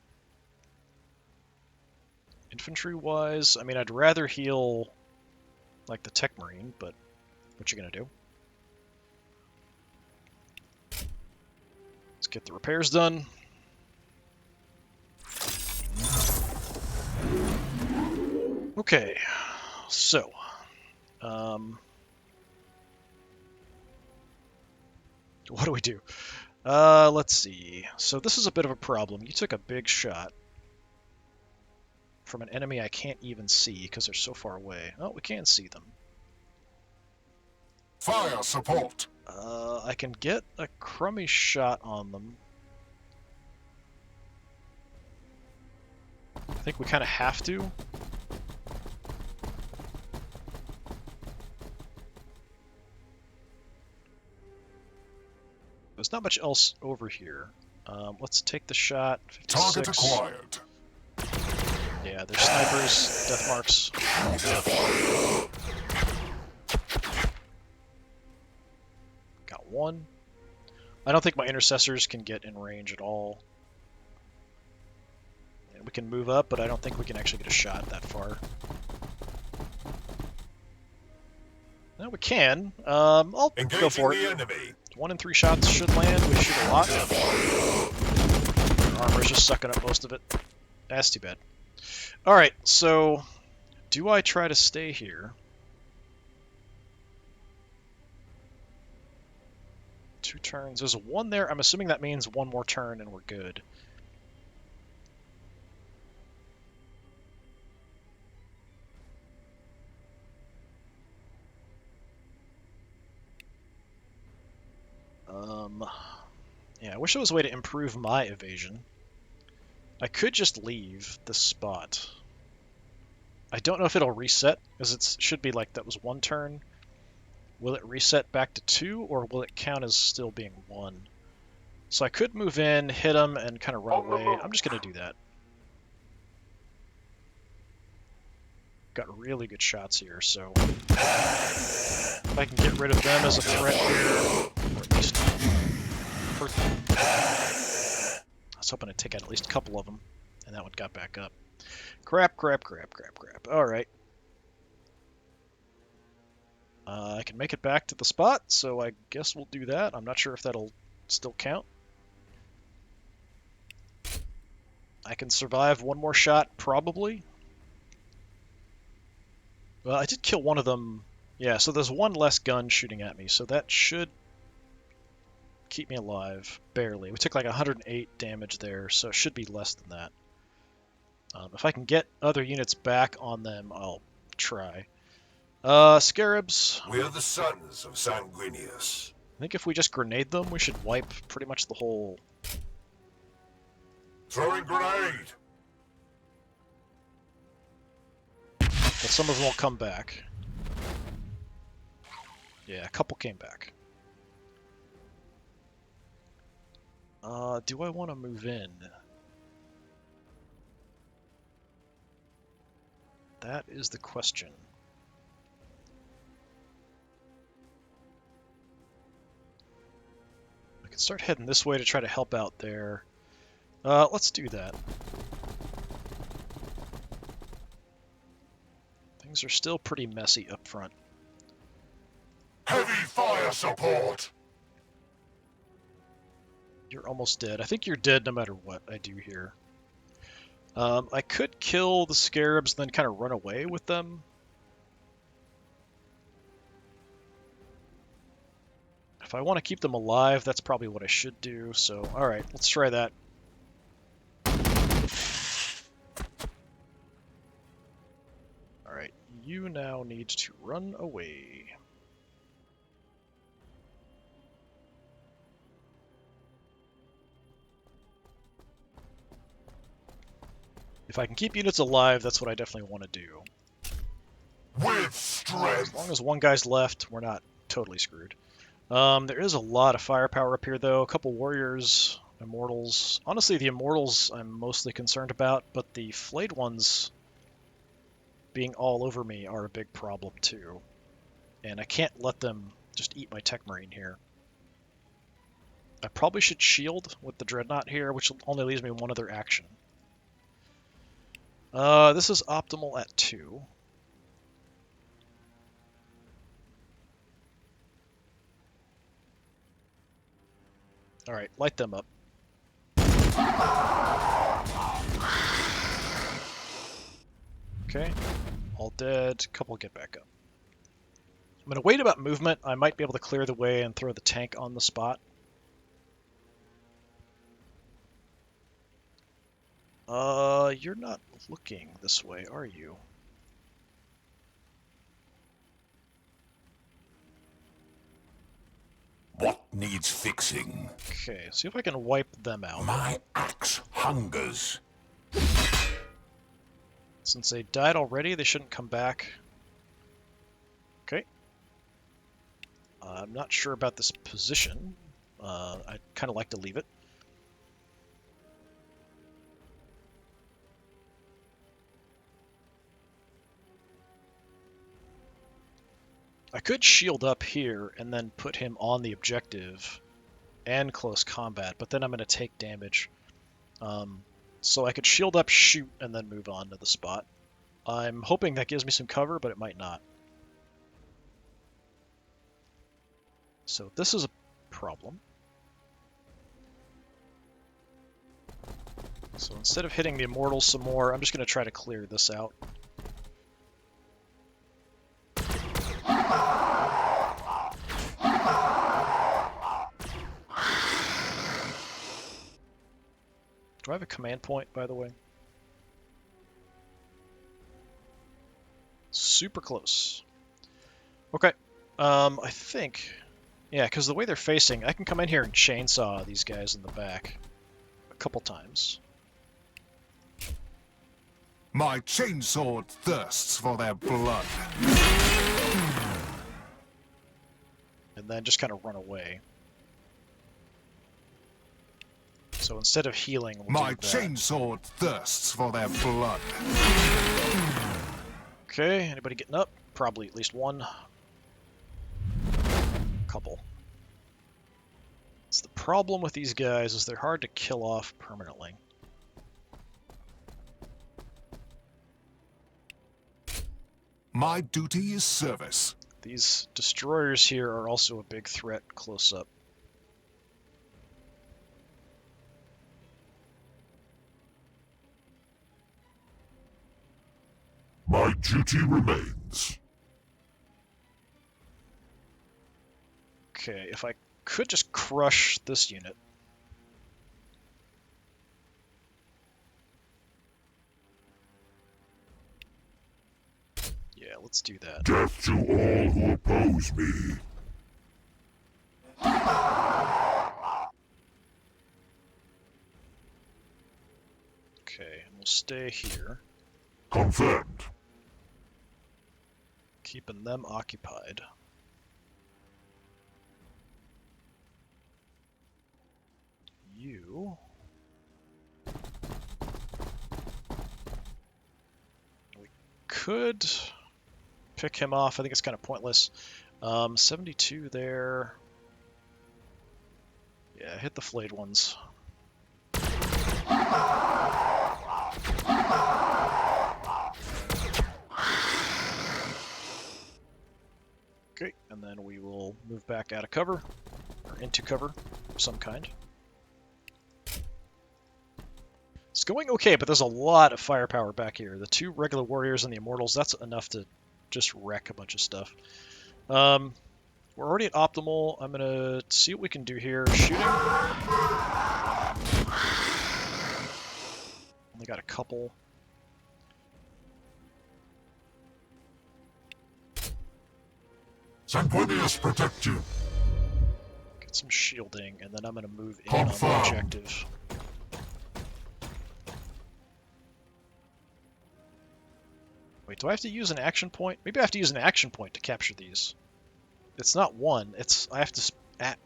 Infantry-wise, I mean, I'd rather heal like the Tech Marine, but what you gonna do? Let's get the repairs done. Okay, so, what do we do? Let's see. So this is a bit of a problem. You took a big shot from an enemy I can't even see because they're so far away. Oh, we can see them. Fire support. I can get a crummy shot on them. I think we kind of have to. There's not much else over here. Let's take the shot. Target 56. acquired. Yeah, there's snipers, death marks. Got one. I don't think my intercessors can get in range at all. And we can move up, but I don't think we can actually get a shot that far. No, we can. I'll Engaging go for the it. enemy. 1 in 3 shots should land. We shoot a lot. Armor's just sucking up most of it. That's too bad. Alright, so do I try to stay here? 2 turns. There's a 1 there. I'm assuming that means 1 more turn and we're good. Yeah, I wish there was a way to improve my evasion. I could just leave this spot. I don't know if it'll reset, because it should be like that was 1 turn. Will it reset back to 2, or will it count as still being 1? So I could move in, hit him, and kind of run away. I'm just going to do that. Got really good shots here, so if I can get rid of them as a threat here, or at least hurt them. I was hoping to take out at least a couple of them, and that one got back up. Crap, crap, crap, crap, crap. Alright. I can make it back to the spot, so I guess we'll do that. I'm not sure if that'll still count. I can survive 1 more shot, probably. Well, I did kill one of them. Yeah, so there's 1 less gun shooting at me, so that should keep me alive, barely. We took like 108 damage there, so it should be less than that. If I can get other units back on them, I'll try. Scarabs. We are the sons of Sanguinius. I think if we just grenade them, we should wipe pretty much the whole... Throwing grenade. But some of them will come back. Yeah, a couple came back. Do I want to move in? That is the question. I can start heading this way to try to help out there. Let's do that. Things are still pretty messy up front. Heavy fire support. You're almost dead. I think you're dead no matter what I do here. I could kill the scarabs, then kind of run away with them. If I want to keep them alive, that's probably what I should do. So, alright, let's try that. Alright, you now need to run away. If I can keep units alive, that's what I definitely want to do. With strength. As long as 1 guy's left, we're not totally screwed. There is a lot of firepower up here, though. A couple warriors, immortals. Honestly, the immortals I'm mostly concerned about, but the flayed ones being all over me are a big problem, too. And I can't let them just eat my tech marine here. I probably should shield with the dreadnought here, which only leaves me 1 other action. This is optimal at 2. Alright, light them up. Okay, all dead. Couple get back up. I'm going to wait about movement. I might be able to clear the way and throw the tank on the spot. You're not looking this way, are you? What needs fixing? Okay, see if I can wipe them out. My axe hungers. Since they died already, they shouldn't come back. Okay. I'm not sure about this position. I kind of like to leave it. I could shield up here and then put him on the objective and close combat, but then I'm going to take damage. So I could shield up, shoot, and then move on to the spot. I'm hoping that gives me some cover, but it might not. So this is a problem. So instead of hitting the Immortals some more, I'm just going to try to clear this out. Do I have a command point, by the way? Super close. Okay. I think... Yeah, because the way they're facing, I can come in here and chainsaw these guys in the back a couple times. My chainsword thirsts for their blood. And then just kind of run away. So instead of healing, we'll My do that. chainsword thirsts for their blood. Okay, anybody getting up? Probably at least one. Couple. It's the problem with these guys is they're hard to kill off permanently. My duty is service. These destroyers here are also a big threat close up. My duty remains. Okay, if I could just crush this unit. Yeah, let's do that. Death to all who oppose me. Okay, and we'll stay here, Confirmed. keeping them occupied. You... We could pick him off. I think it's kind of pointless. 72 there. Yeah, hit the flayed ones. Okay, and then we will move back out of cover, or into cover of some kind. It's going okay, but there's a lot of firepower back here. The two regular warriors and the Immortals, that's enough to just wreck a bunch of stuff. We're already at optimal. I'm going to see what we can do here. Shooting. Only got a couple. Sanguinius protect you. Get some shielding, and then I'm going to move in on the objective. Wait, do I have to use an action point? Maybe I have to use an action point to capture these. It's not one, it's I have to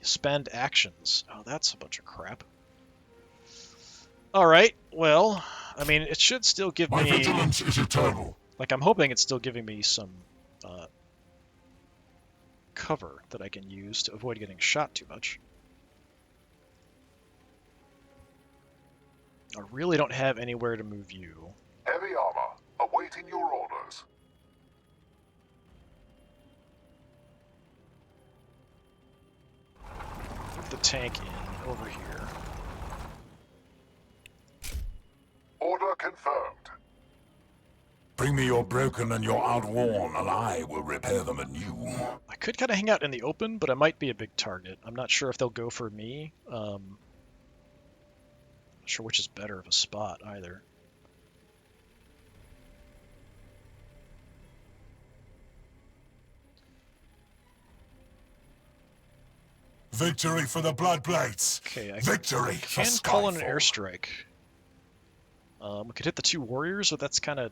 spend actions. Oh, that's a bunch of crap. Alright, well, I mean, it should still give My me... vigilance is eternal. Like, I'm hoping it's still giving me some cover that I can use to avoid getting shot too much. I really don't have anywhere to move you. Heavy armor, awaiting your orders. Move the tank in over here. Order confirmed. Bring me your broken and your outworn, and I will repair them anew. I could kind of hang out in the open, but I might be a big target. I'm not sure if they'll go for me. Not sure which is better of a spot either. Victory for the Bloodblades! Okay, I Victory for can call in an Skyfall. airstrike. We could hit the two warriors, but that's kind of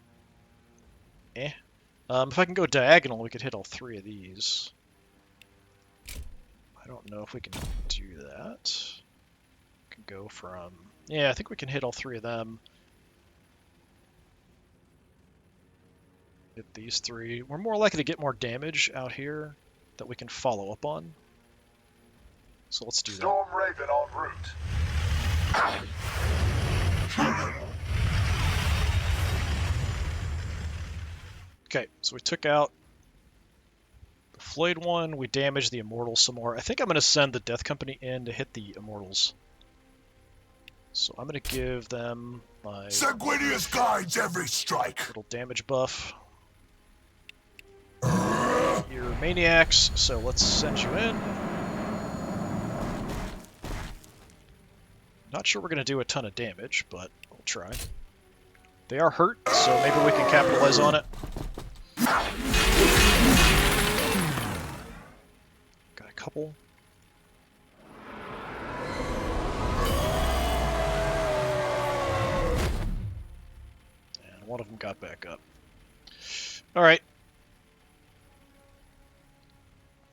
eh. If I can go diagonal, we could hit all three of these. I don't know if we can do that. We can go from... Yeah, I think we can hit all three of them. Hit these three. We're more likely to get more damage out here that we can follow up on. So let's do that. Storm Raven en route. Okay, so we took out the flayed one. We damaged the Immortals some more. I think I'm going to send the Death Company in to hit the Immortals. So I'm going to give them my Sanguinius guides every strike. little damage buff. You're maniacs, so let's send you in. Not sure we're going to do a ton of damage, but we'll try. They are hurt, so maybe we can capitalize on it. Got a couple. And one of them got back up. Alright.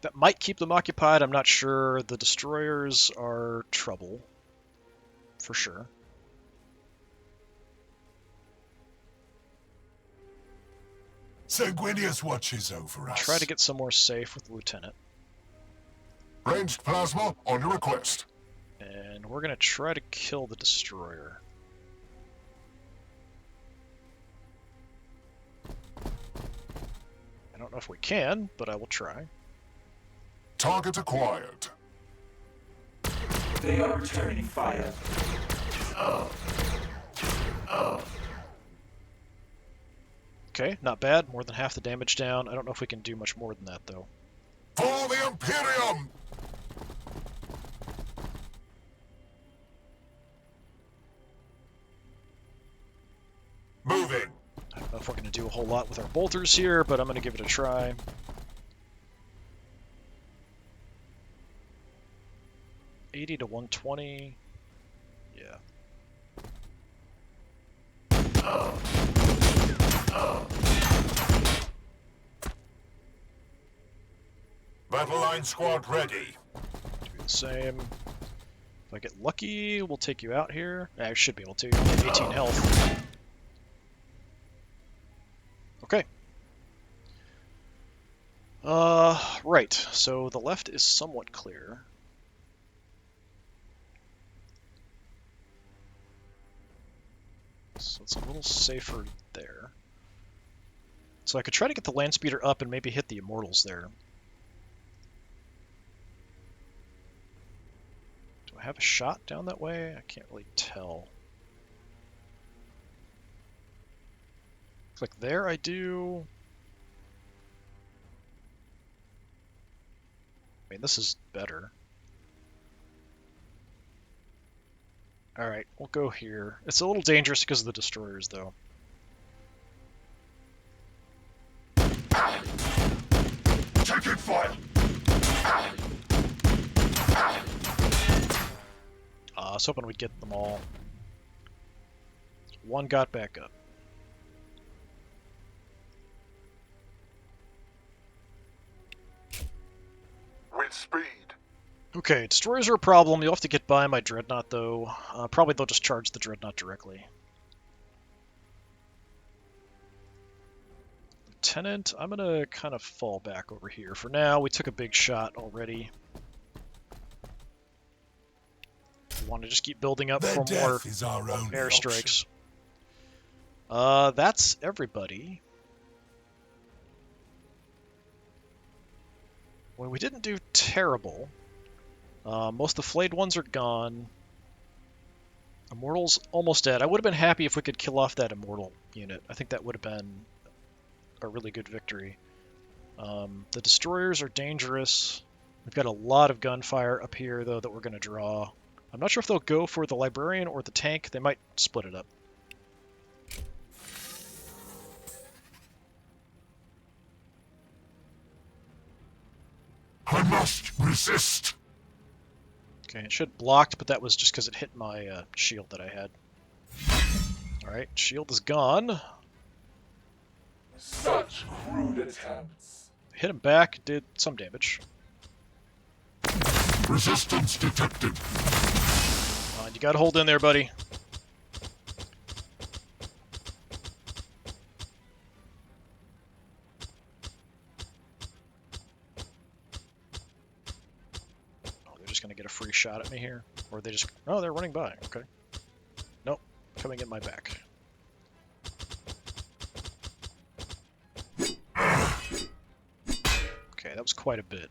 That might keep them occupied, I'm not sure. The destroyers are trouble. For sure. Sanguinius watches over us. Try to get somewhere safe with the Lieutenant. Ranged plasma on your request. And we're going to try to kill the destroyer. I don't know if we can, but I will try. Target acquired. They are returning fire. Okay, not bad. More than half the damage down. I don't know if we can do much more than that, though. For the Imperium! Moving. I don't know if we're going to do a whole lot with our bolters here, but I'm going to give it a try. $80 to $120. Yeah. Battle line squad ready. Do the same. If I get lucky, we'll take you out here. I should be able to. You only have 18 health. Okay. Right. So the left is somewhat clear. So it's a little safer there. So I could try to get the land speeder up and maybe hit the Immortals there. Do I have a shot down that way? I can't really tell. Click there, I do. I mean, this is better. Alright, we'll go here. It's a little dangerous because of the destroyers, though. Taking fire! I was hoping we'd get them all. One got back up. With speed. Okay, destroyers are a problem. You'll have to get by my Dreadnought, though. Probably they'll just charge the Dreadnought directly. Lieutenant, I'm gonna kind of fall back over here. For now, we took a big shot already. We want to just keep building up Their for more death is our only airstrikes. That's everybody. Well, we didn't do terrible. Most of the flayed ones are gone. Immortal's almost dead. I would have been happy if we could kill off that Immortal unit. I think that would have been a really good victory. The destroyers are dangerous. We've got a lot of gunfire up here, though, that we're going to draw. I'm not sure if they'll go for the Librarian or the tank. They might split it up. I must resist! Okay, it should blocked, but that was just because it hit my shield that I had. Alright, shield is gone. Such crude attempts. Hit him back, did some damage. Resistance detected. Come on, you gotta hold in there, buddy. Oh, they're just gonna get a free shot at me here. Or they just... Oh, they're running by. Okay. Nope. Coming in my back. Okay, that was quite a bit.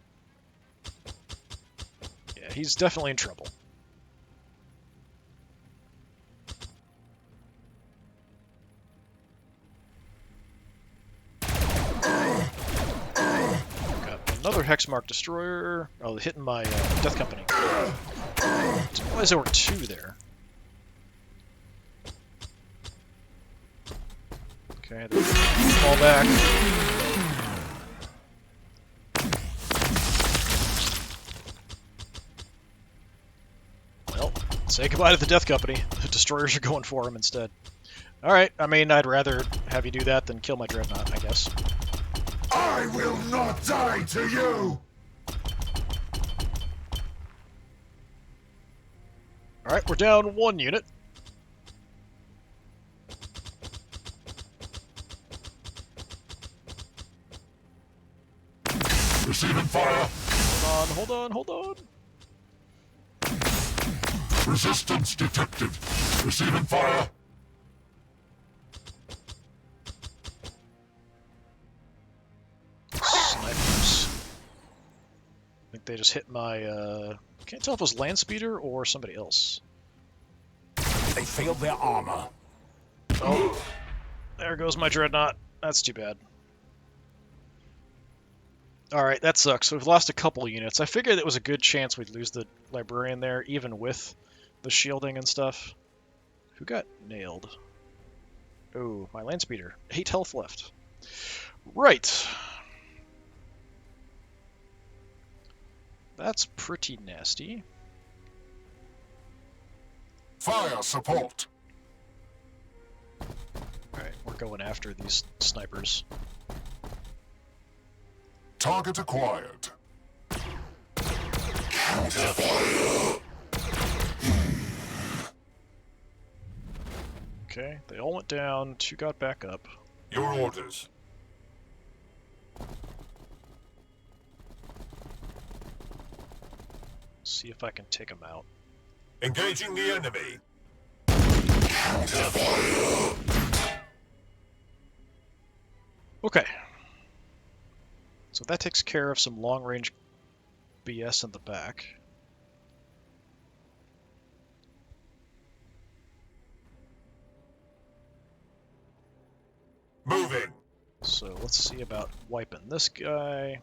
Yeah, he's definitely in trouble. Got another Hexmark destroyer. Oh, hitting my Death Company. Didn't realize there were two there. Okay, they fall back. Well, say goodbye to the Death Company. The destroyers are going for him instead. Alright, I mean, I'd rather have you do that than kill my Dreadnought, I guess. I will not die to you! Alright, we're down one unit. Receiving fire! Hold on, hold on. Resistance detected. Receiving fire! Snipers. I think they just hit my, can't tell if it was land speeder or somebody else. They failed their armor. Oh, there goes my Dreadnought. That's too bad. Alright, that sucks. We've lost a couple units. I figured it was a good chance we'd lose the Librarian there, even with the shielding and stuff. Who got nailed? Oh, my land speeder. 8 health left. Right. That's pretty nasty. Fire support! Alright, we're going after these snipers. Target acquired. Okay, they all went down, 2 got back up. Your orders. See if I can take them out. Engaging the enemy. Okay. So that takes care of some long-range BS in the back. Moving. So let's see about wiping this guy.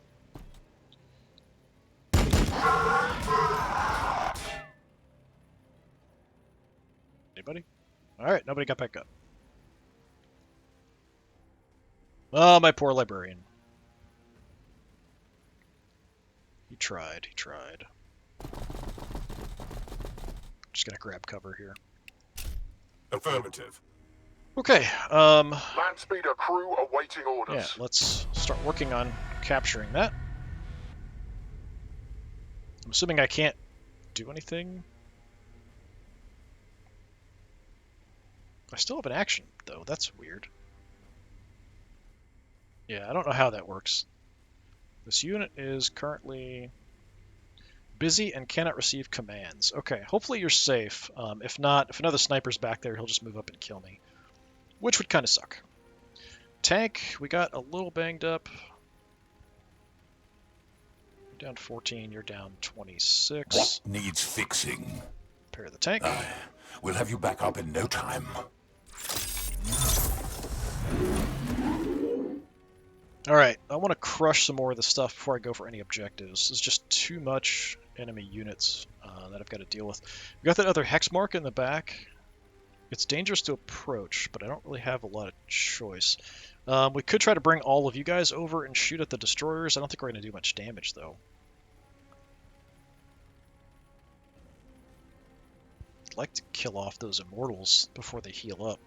Anybody? Alright, nobody got back up. Oh, my poor librarian. He tried, he tried. Just gonna grab cover here. Affirmative. Okay, Land speeder crew awaiting yeah, orders. let's start working on capturing that. I'm assuming I can't do anything. I still have an action, though. That's weird. Yeah, I don't know how that works. This unit is currently busy and cannot receive commands. Okay, hopefully you're safe. If not, if another sniper's back there, he'll just move up and kill me. Which would kind of suck. Tank, we got a little banged up. You're down 14, you're down 26. What needs fixing? Repair the tank. We'll have you back up in no time. Alright, I want to crush some more of the stuff before I go for any objectives. There's just too much enemy units that I've got to deal with. We got that other hex mark in the back. It's dangerous to approach, but I don't really have a lot of choice. We could try to bring all of you guys over and shoot at the destroyers. I don't think we're going to do much damage, though. I'd like to kill off those immortals before they heal up.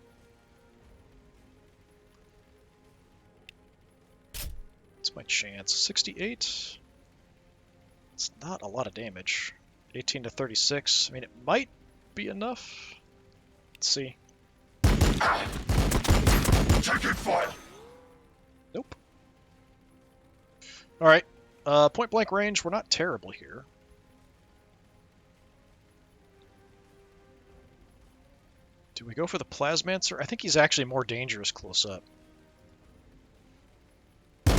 That's my chance. 68. It's not a lot of damage. 18 to 36. I mean, it might be enough. Let's see. Taking fire! Nope. Alright. Point blank range, we're not terrible here. Do we go for the Plasmancer? I think he's actually more dangerous close up.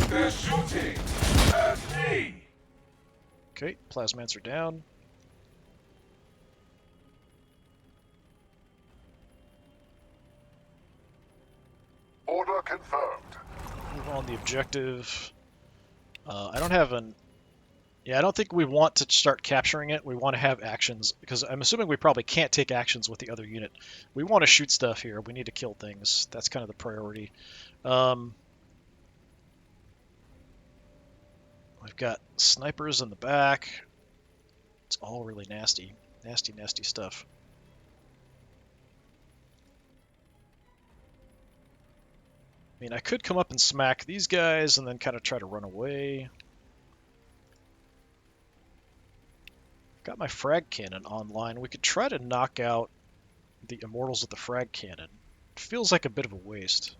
They're shooting at me! Okay, Plasmancer down. Order confirmed. Move on the objective. I don't have an... Yeah, I don't think we want to start capturing it. We want to have actions, because I'm assuming we probably can't take actions with the other unit. We want to shoot stuff here. We need to kill things. That's kind of the priority. We've got snipers in the back. It's all really nasty. Nasty, nasty stuff. I mean, I could come up and smack these guys and then kind of try to run away. Got my frag cannon online. We could try to knock out the immortals with the frag cannon. It feels like a bit of a waste.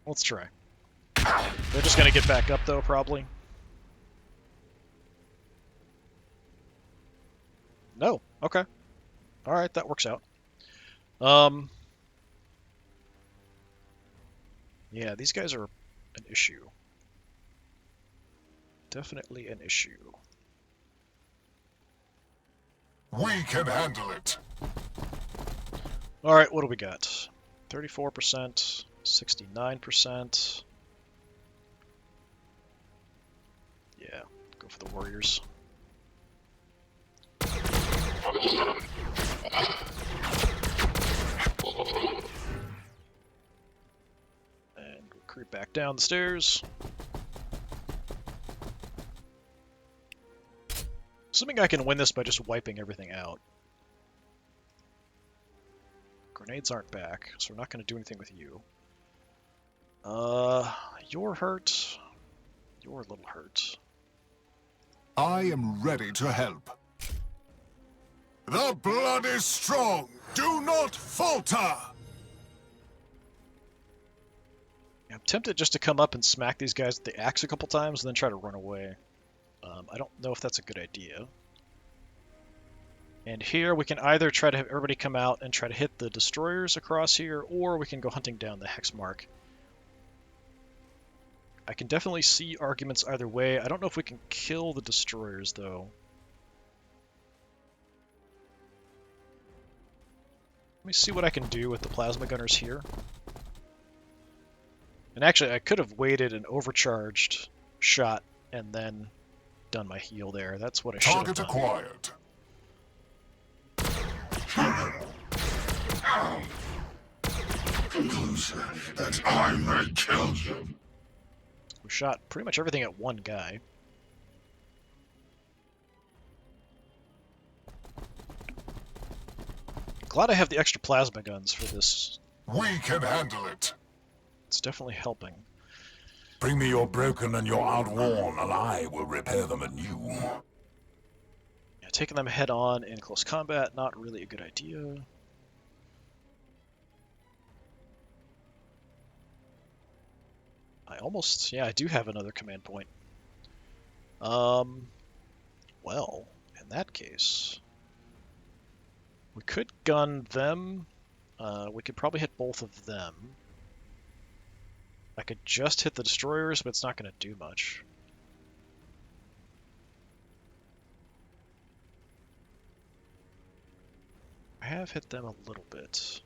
Let's try. They're just going to get back up, though, probably. No. Okay. Alright, that works out. Yeah, these guys are an issue. Definitely an issue. We can handle it. Alright, what do we got? 34%, 69%. Yeah, go for the Warriors. And we'll creep back down the stairs. Assuming I can win this by just wiping everything out. Grenades aren't back, so we're not going to do anything with you. You're hurt. You're a little hurt. I am ready to help. The blood is strong. Do not falter. I'm tempted just to come up and smack these guys with the axe a couple times and then try to run away. I don't know if that's a good idea. And here we can either try to have everybody come out and try to hit the destroyers across here, or we can go hunting down the hex mark. I can definitely see arguments either way. I don't know if we can kill the destroyers, though. Let me see what I can do with the plasma gunners here. And actually, I could have waited and overcharged shot and then done my heal there. That's what I should have Target done. acquired. Conclusion that I may kill you. We shot pretty much everything at one guy. Glad I have the extra plasma guns for this. We can handle it. It's definitely helping. Bring me your broken and your outworn, and I will repair them anew. Yeah, taking them head on in close combat, not really a good idea. I do have another command point. Well, in that case, we could gun them. We could probably hit both of them. I could just hit the destroyers, but it's not going to do much. I have hit them a little bit.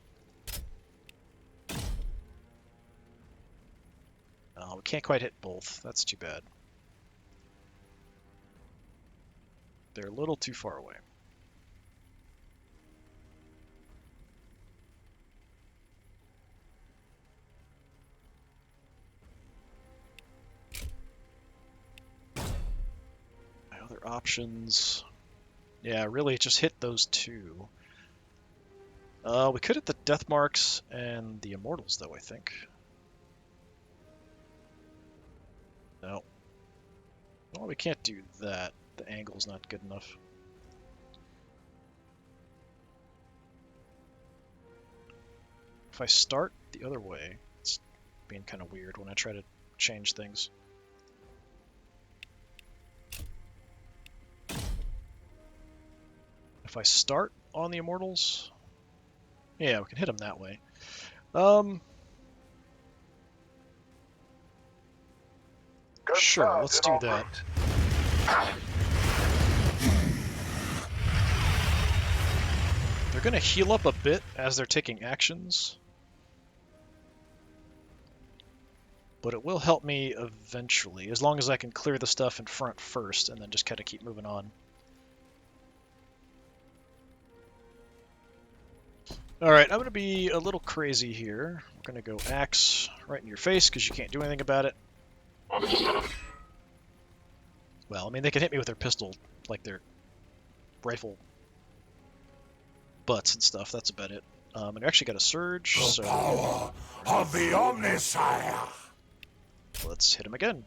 We can't quite hit both. That's too bad. They're a little too far away. My other options... Yeah, really, just hit those two. We could hit the Death Marks and the Immortals, though, I think. No. Well, we can't do that. The angle's not good enough. If I start the other way, it's being kind of weird when I try to change things. If I start on the Immortals, yeah, we can hit them that way. Get Sure, that let's in do our that. route. They're going to heal up a bit as they're taking actions, but it will help me eventually, as long as I can clear the stuff in front first and then just kind of keep moving on. Alright, I'm going to be a little crazy here. We're going to go axe right in your face because you can't do anything about it. Well, I mean, they can hit me with their pistol, like their rifle butts and stuff. That's about it. And I actually got a surge, The so power of the Omnisire. let's hit him again.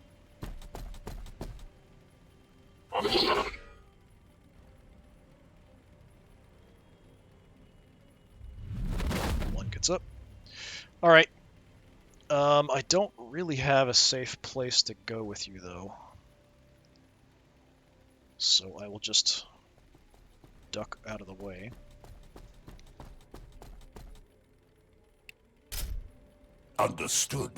One gets up. Alright. I don't really have a safe place to go with you, though. So I will just duck out of the way. Understood.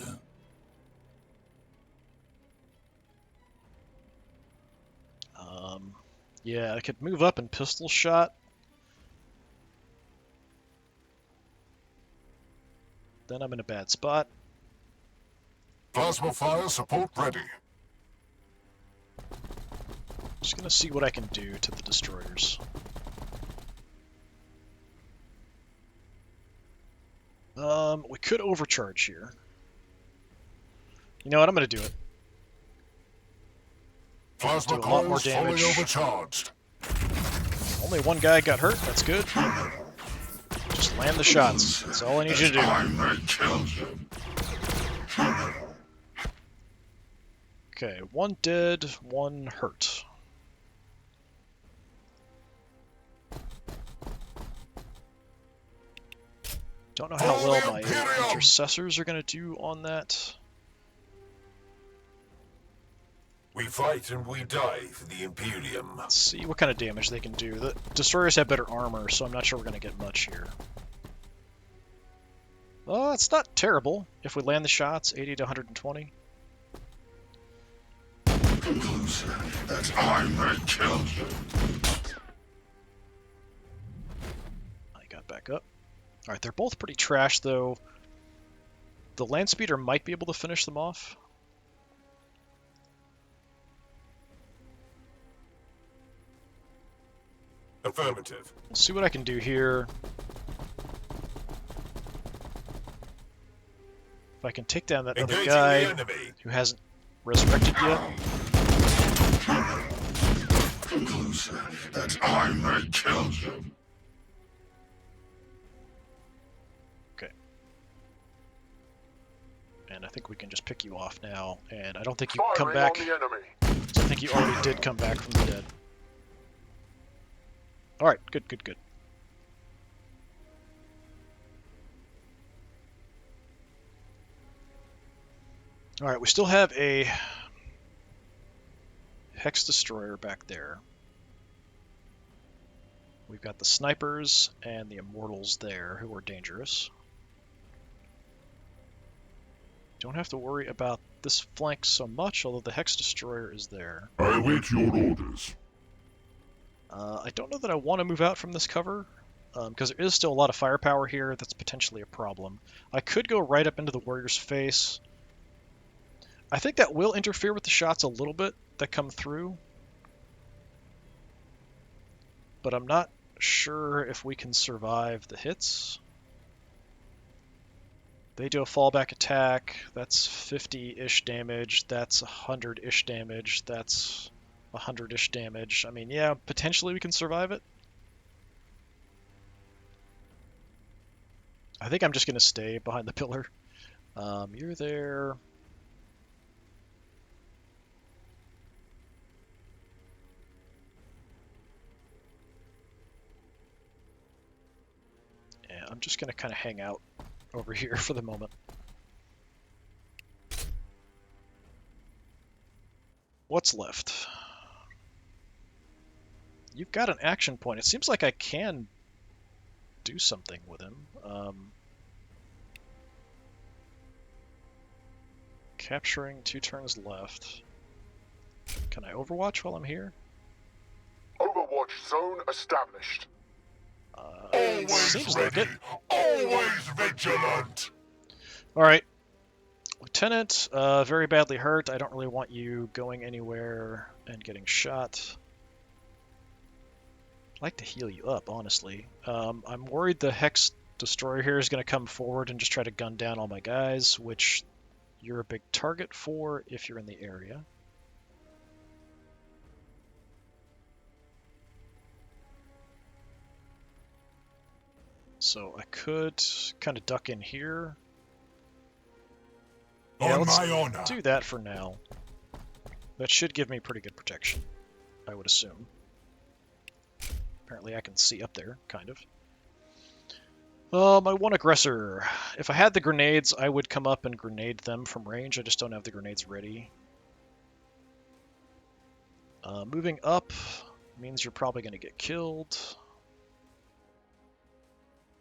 Yeah, I could move up and pistol shot. Then I'm in a bad spot. Plasma fire support ready. Just gonna see what I can do to the destroyers. We could overcharge here. You know what? I'm gonna do it. Plasma Do a lot more coils fully damage. overcharged. Only one guy got hurt. That's good. Just land the shots. That's all I need you to do. I may kill them. Okay, one dead, one hurt. Don't know how well my intercessors are going to do on that. We fight and we die for the Imperium. Let's see what kind of damage they can do. The destroyers have better armor, so I'm not sure we're going to get much here. Well, it's not terrible if we land the shots, 80 to 120. Closer, that I may kill them. I got back up. Alright, they're both pretty trash, though. The Landspeeder might be able to finish them off. Affirmative. We'll see what I can do here. If I can take down that other Engaging guy the enemy. who hasn't resurrected yet. Closer, that I may kill them. Okay. And I think we can just pick you off now. And I don't think you come Firing back. on the enemy. I think you already did come back from the dead. Alright, good, good, good. Alright, we still have a Hex Destroyer back there. We've got the Snipers and the Immortals there, who are dangerous. Don't have to worry about this flank so much, although the Hex Destroyer is there. I await your orders. I don't know that I want to move out from this cover, because there is still a lot of firepower here that's potentially a problem. I could go right up into the warrior's face. I think that will interfere with the shots a little bit that come through, but I'm not sure if we can survive the hits. They do a fallback attack. That's 50-ish damage. That's 100-ish damage. That's 100-ish damage. I mean, yeah, potentially we can survive it. I think I'm just going to stay behind the pillar. You're there. I'm just going to kind of hang out over here for the moment. What's left? You've got an action point. It seems like I can do something with him. Capturing 2 turns left. Can I overwatch while I'm here? Overwatch zone established. Always Seems like ready, it. always vigilant. Alright. Lieutenant, very badly hurt. I don't really want you going anywhere and getting shot. I'd like to heal you up, honestly. I'm worried the Hex Destroyer here is going to come forward and just try to gun down all my guys, which you're a big target for if you're in the area. So I could kind of duck in here. Yeah, On let's my honor. do that for now. That should give me pretty good protection, I would assume. Apparently I can see up there, kind of. My one aggressor. If I had the grenades, I would come up and grenade them from range. I just don't have the grenades ready. Moving up means you're probably going to get killed.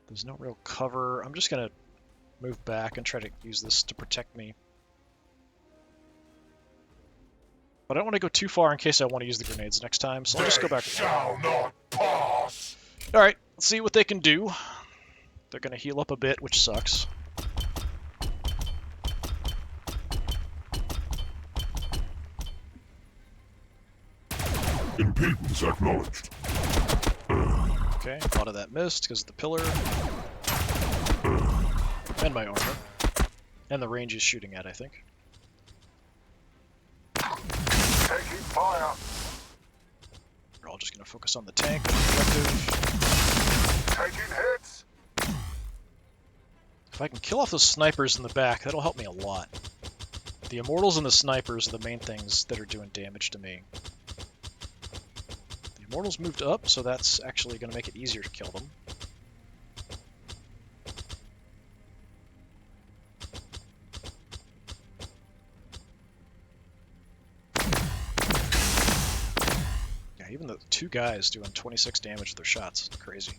There's no real cover. I'm just going to move back and try to use this to protect me. But I don't want to go too far in case I want to use the grenades next time, so I'll just go back. They shall not pass. Alright, let's see what they can do. They're going to heal up a bit, which sucks. Impedance acknowledged. Okay, a lot of that missed because of the pillar. And my armor. And the range he's shooting at, I think. Taking fire. We're all just going to focus on the tank and the objective. Taking hits. If I can kill off those snipers in the back, that'll help me a lot. The Immortals and the snipers are the main things that are doing damage to me. The Immortals moved up, so that's actually going to make it easier to kill them. Yeah, even the 2 guys doing 26 damage with their shots. It's crazy.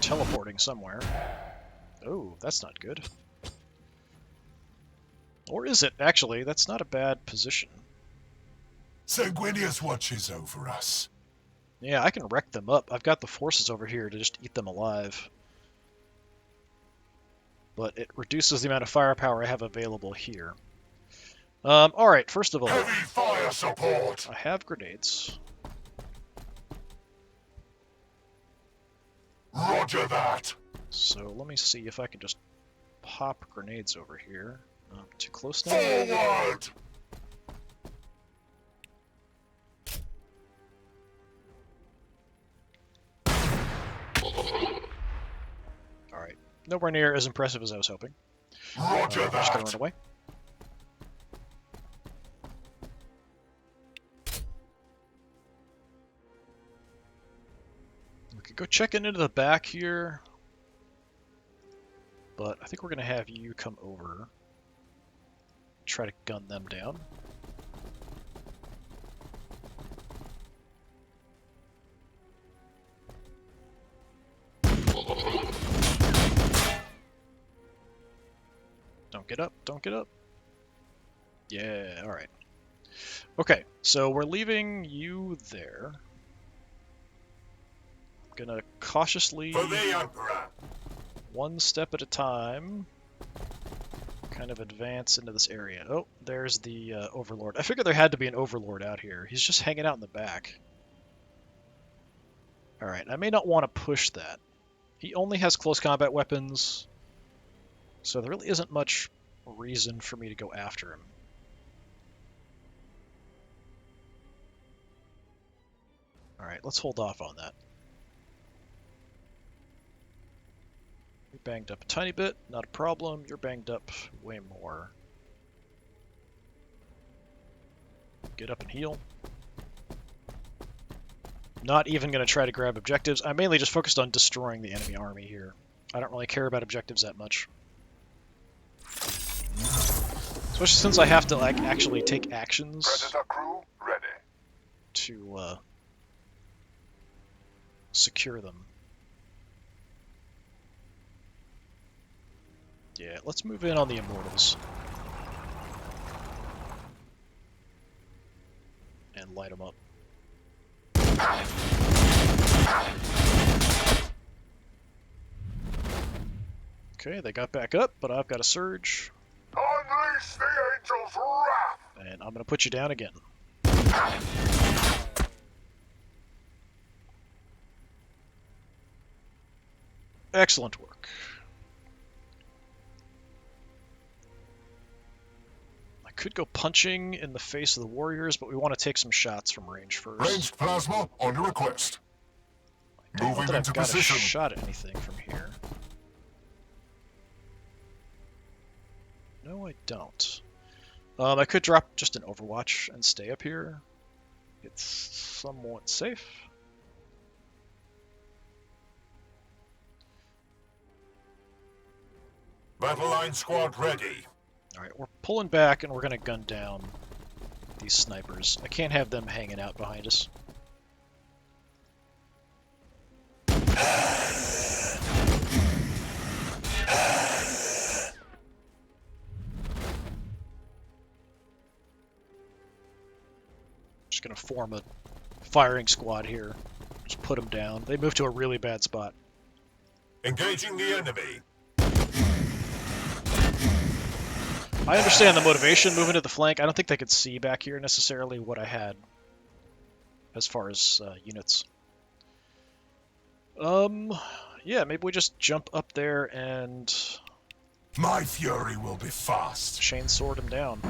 Teleporting somewhere. Oh, that's not good. Or is it? Actually, that's not a bad position. Sanguinius watches over us. Yeah, I can wreck them up. I've got the forces over here to just eat them alive. But it reduces the amount of firepower I have available here. Alright, first of all, Heavy fire support. I have grenades. Roger that. So let me see if I can just pop grenades over here. Too close now? Forward. Alright. Nowhere near as impressive as I was hoping. Roger I'm just gonna that. run away. We could go checking into the back here. But I think we're gonna have you come over. Try to gun them down. Don't get up, don't get up. Yeah, alright. Okay, so we're leaving you there. I'm gonna cautiously, For the Emperor. one step at a time, kind of advance into this area. Oh, there's the Overlord. I figured there had to be an Overlord out here. He's just hanging out in the back. Alright, I may not want to push that. He only has close combat weapons, so there really isn't much reason for me to go after him. Alright, let's hold off on that. banged up a tiny bit, not a problem. You're banged up way more. Get up and heal. Not even going to try to grab objectives. I'm mainly just focused on destroying the enemy army here. I don't really care about objectives that much. Especially since I have to like actually take actions Predator crew ready. to secure them. Yeah, let's move in on the Immortals. And light them up. Okay, they got back up, but I've got a surge. Unleash the Angel's wrath! And I'm going to put you down again. Excellent work. I could go punching in the face of the warriors, but we want to take some shots from range first. Ranged plasma on your request. I don't know Moving that into I've got a position. shot at anything from here. No, I don't. I could drop just an Overwatch and stay up here. It's somewhat safe. Battle line squad ready. Alright, we're pulling back and we're going to gun down these snipers. I can't have them hanging out behind us. Just going to form a firing squad here. Just put them down. They moved to a really bad spot. Engaging the enemy. I understand the motivation moving to the flank. I don't think they could see back here necessarily what I had as far as units. Yeah, maybe we just jump up there and My fury will be fast. chainsword him down.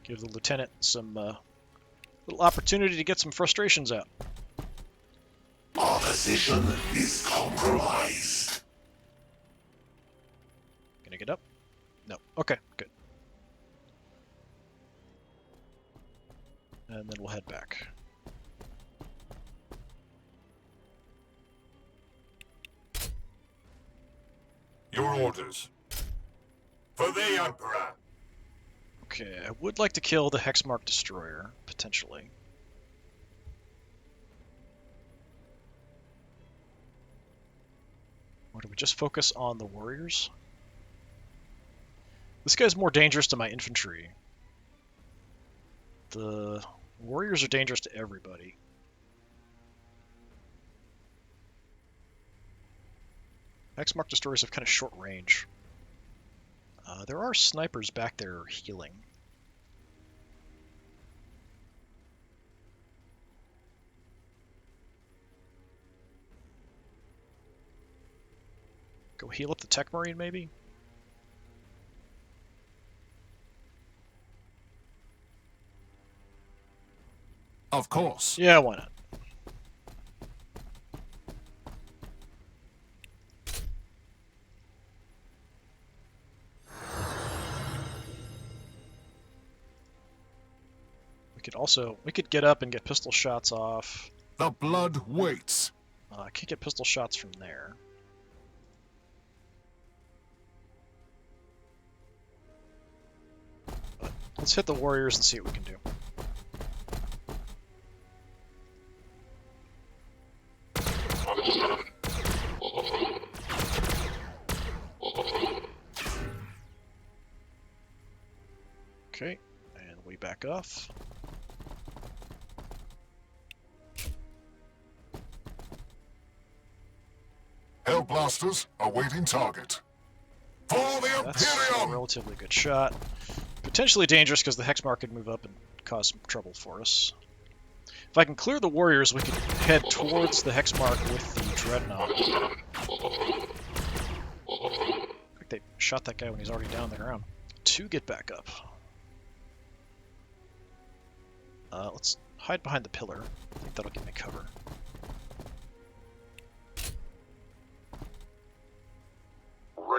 Give the lieutenant some little opportunity to get some frustrations out. Our position is compromised. Gonna get up? No. Okay, good. And then we'll head back. Your orders. For the Emperor. Okay, I would like to kill the Hexmark Destroyer, potentially. Or do we just focus on the warriors? This guy's more dangerous to my infantry. The warriors are dangerous to everybody. Hexmark Destroyers have kind of short range. There are snipers back there healing. Go heal up the Tech Marine, maybe? Of course. Yeah, why not? We could get up and get pistol shots off. The blood waits. I can't get pistol shots from there. But let's hit the warriors and see what we can do. Okay, and we back off. Hellblasters awaiting target. For the That's a Imperium! relatively good shot. Potentially dangerous because the Hexmark could move up and cause some trouble for us. If I can clear the warriors, we can head towards the Hexmark with the Dreadnought. I think they shot that guy when he's already down the ground. To get back up. Let's hide behind the pillar. I think that'll give me cover.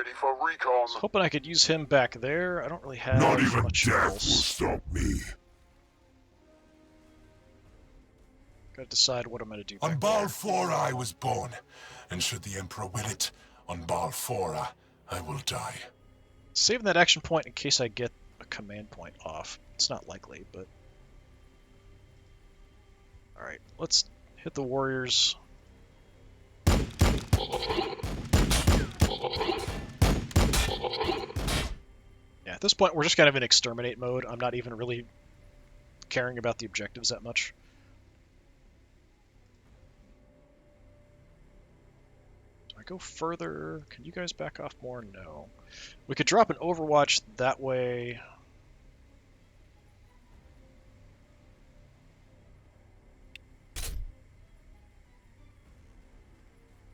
ready for recon. Hoping I could use him back there. I don't really have Not even much death will else. stop me. Gotta decide what I'm gonna do On back there. Balfora I was born, and should the Emperor will it, on Balfora I will die. Saving that action point in case I get a command point off. It's not likely, but... Alright, let's hit the warriors. Yeah, at this point we're just kind of in exterminate mode. I'm not even really caring about the objectives that much. Do I go further? Can you guys back off more? No. We could drop an Overwatch that way.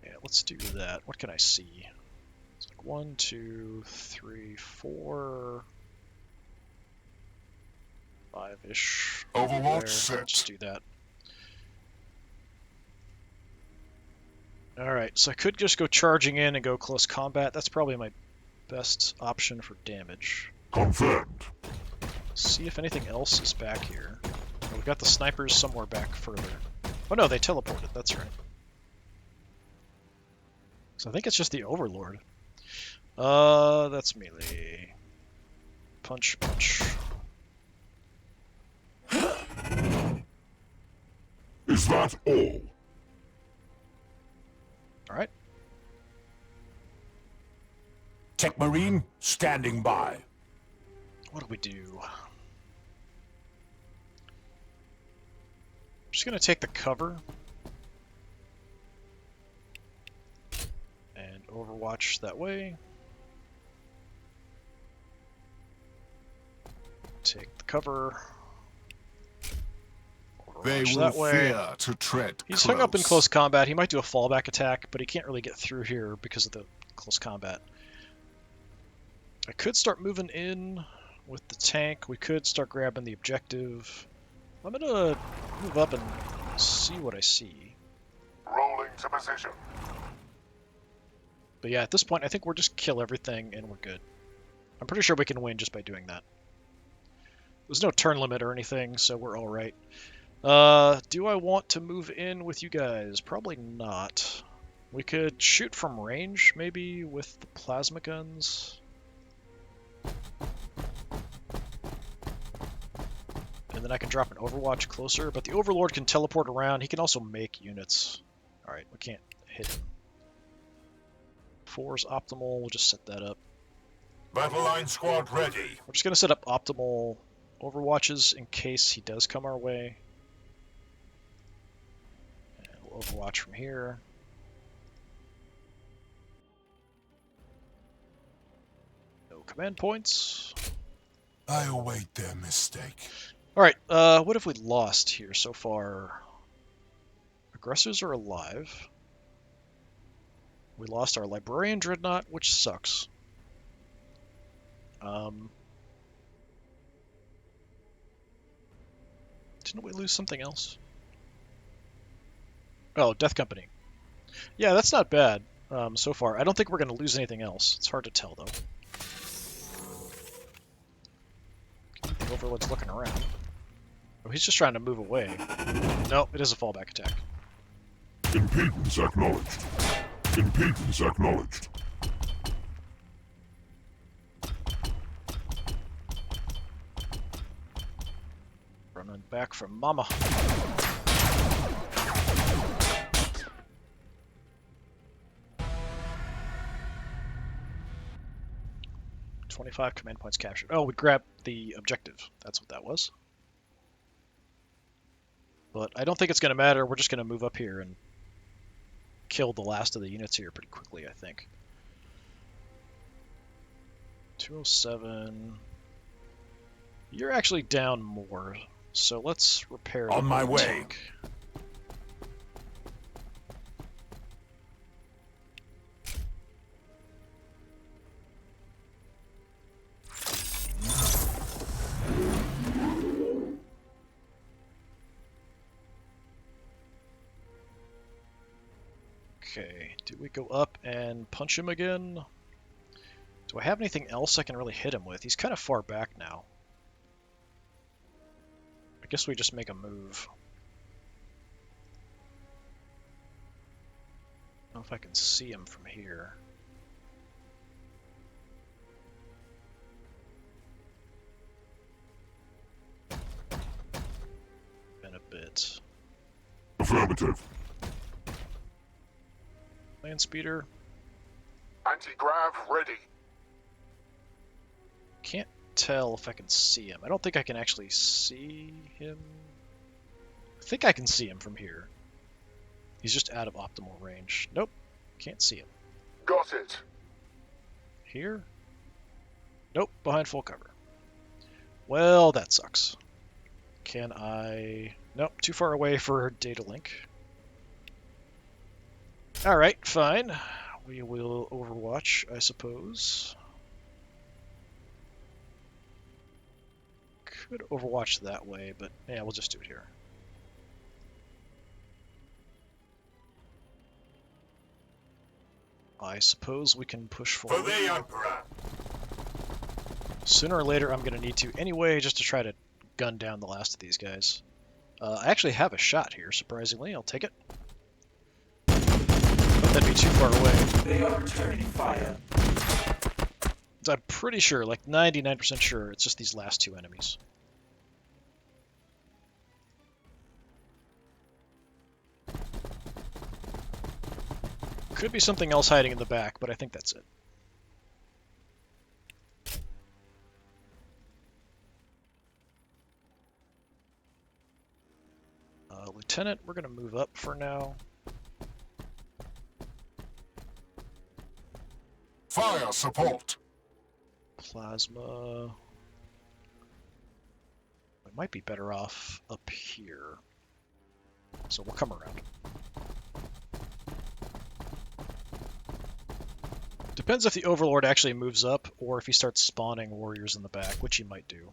Yeah, let's do that. What can I see? It's like 1, 2, 3, 4, 5-ish. Overwatch There. set. Let's just do that. Alright, so I could just go charging in and go close combat. That's probably my best option for damage. Confirmed. See if anything else is back here. Oh, we've got the snipers somewhere back further. Oh no, they teleported, that's right. So I think it's just the Overlord. That's melee. Punch, punch. Is that all? Alright. Tech Marine, standing by. What do we do? I'm just gonna take the cover. And Overwatch that way. Take the cover. They Overwatch will that way. fear to tread He's close. hung up in close combat. He might do a fallback attack, but he can't really get through here because of the close combat. I could start moving in with the tank. We could start grabbing the objective. I'm gonna move up and see what I see. Rolling to position. But yeah, at this point, I think we'll just kill everything and we're good. I'm pretty sure we can win just by doing that. There's no turn limit or anything, so we're alright. Do I want to move in with you guys? Probably not. We could shoot from range, maybe, with the plasma guns. And then I can drop an Overwatch closer, but the Overlord can teleport around. He can also make units. Alright, we can't hit him. 4 is optimal, we'll just set that up. Battle line squad ready. We're just going to set up optimal Overwatches in case he does come our way. And we'll Overwatch from here. No command points. I await their mistake. Alright, what have we lost here so far? Aggressors are alive. We lost our Librarian Dreadnought, which sucks. Didn't we lose something else? Oh, Death Company. Yeah, that's not bad so far. I don't think we're going to lose anything else. It's hard to tell, though. The Overlord's looking around. Oh, he's just trying to move away. No, it is a fallback attack. Impedance acknowledged. Impedance acknowledged. Running back from Mama. $25 command points captured. Oh, we grabbed the objective. That's what that was. But I don't think it's going to matter. We're just going to move up here and kill the last of the units here pretty quickly, I think. 207. You're actually down more, so let's repair On my the way. tank. Okay, do we go up and punch him again? Do I have anything else I can really hit him with? He's kind of far back now. I guess we just make a move. I don't know if I can see him from here. Been a bit. Affirmative. Land speeder. Anti-grav ready. Can't tell if I can see him. I don't think I can actually see him. I think I can see him from here. He's just out of optimal range. Nope, can't see him. Got it. Here? Nope, behind full cover. Well, that sucks. Can I... Nope, too far away for data link. Alright, fine. We will Overwatch, I suppose. Could Overwatch that way, but yeah, we'll just do it here. I suppose we can push For forward. the Emperor! Sooner or later, I'm going to need to anyway, just to try to gun down the last of these guys. I actually have a shot here, surprisingly. I'll take it. But that'd be too far away. They are returning fire. I'm pretty sure, like 99% sure, it's just these last two enemies. Could be something else hiding in the back, but I think that's it. Lieutenant, we're going to move up for now. Fire support. Plasma. We might be better off up here. So we'll come around. Depends if the Overlord actually moves up or if he starts spawning warriors in the back, which he might do.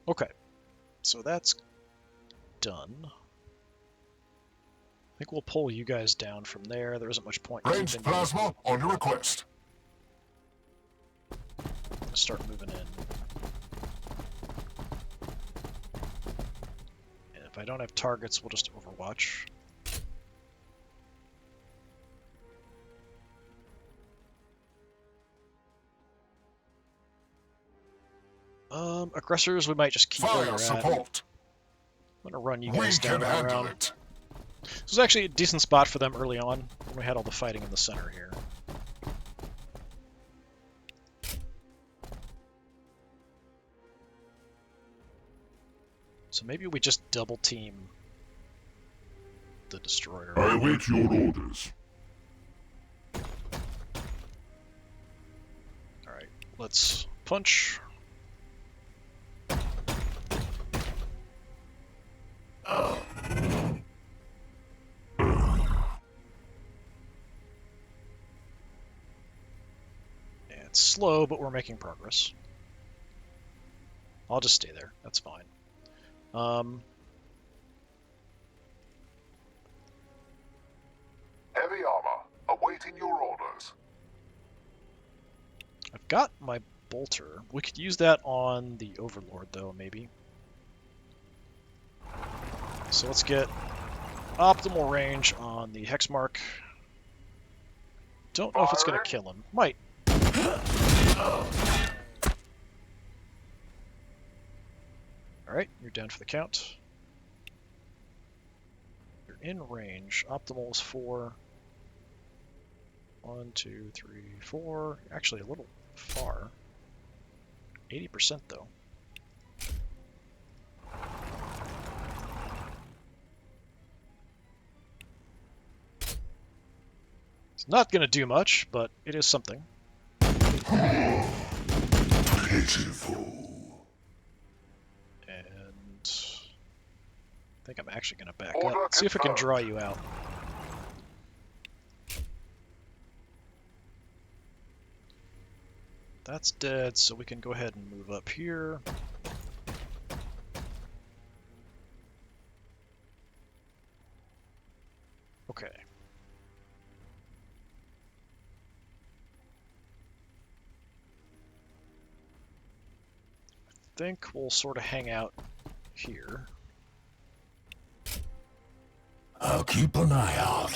Okay, so that's done. I think we'll pull you guys down from there. There isn't much point in Ranged keeping you. plasma on your request. Start moving in. And if I don't have targets, we'll just Overwatch. Aggressors, we might just keep where Fire you're at. support. I'm gonna run you We guys down can and handle around. it. This was actually a decent spot for them early on, when we had all the fighting in the center here. So maybe we just double team the destroyer. I await your orders. Alright, let's punch. It's slow, but we're making progress. I'll just stay there. That's fine. Heavy armor. Awaiting your orders. I've got my bolter. We could use that on the Overlord, though, maybe. So let's get optimal range on the Hexmark. Don't know if it's going to kill him. Might. Alright, you're down for the count. You're in range. Optimal is 4. 1, 2, 3, 4. Actually, a little far. 80% though. It's not going to do much, but it is something. Pitiful. And I think I'm actually going to back Order up. See if I can confirmed. draw you out. That's dead, so we can go ahead and move up here. Okay. think we'll sort of hang out here. I'll keep an eye out.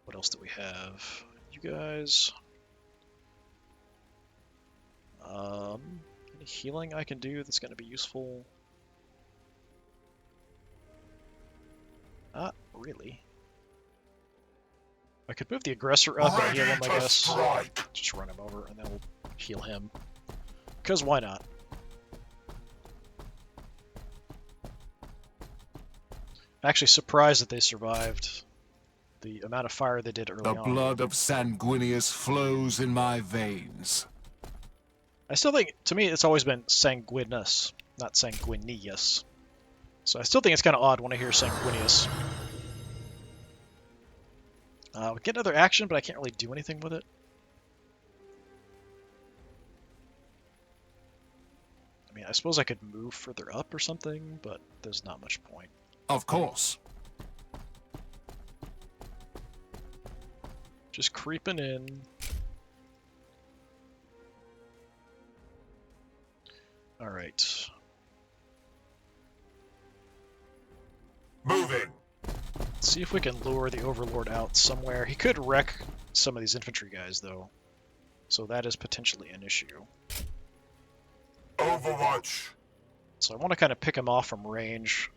What else do we have? You guys. Any healing I can do that's going to be useful? Not really. I could move the aggressor up and heal him, I guess. Strike. Just run him over and then we'll heal him. Because why not? Actually surprised that they survived the amount of fire they did early The on. blood of Sanguinius flows in my veins. I still think, to me, it's always been sanguinus, not sanguinius. So I still think it's kind of odd when I hear sanguinius. We get another action, but I can't really do anything with it. I mean, I suppose I could move further up or something, but there's not much point. Of course. Just creeping in. Alright. Moving. Let's see if we can lure the Overlord out somewhere. He could wreck some of these infantry guys, though. So that is potentially an issue. Overwatch. So I want to kind of pick him off from range.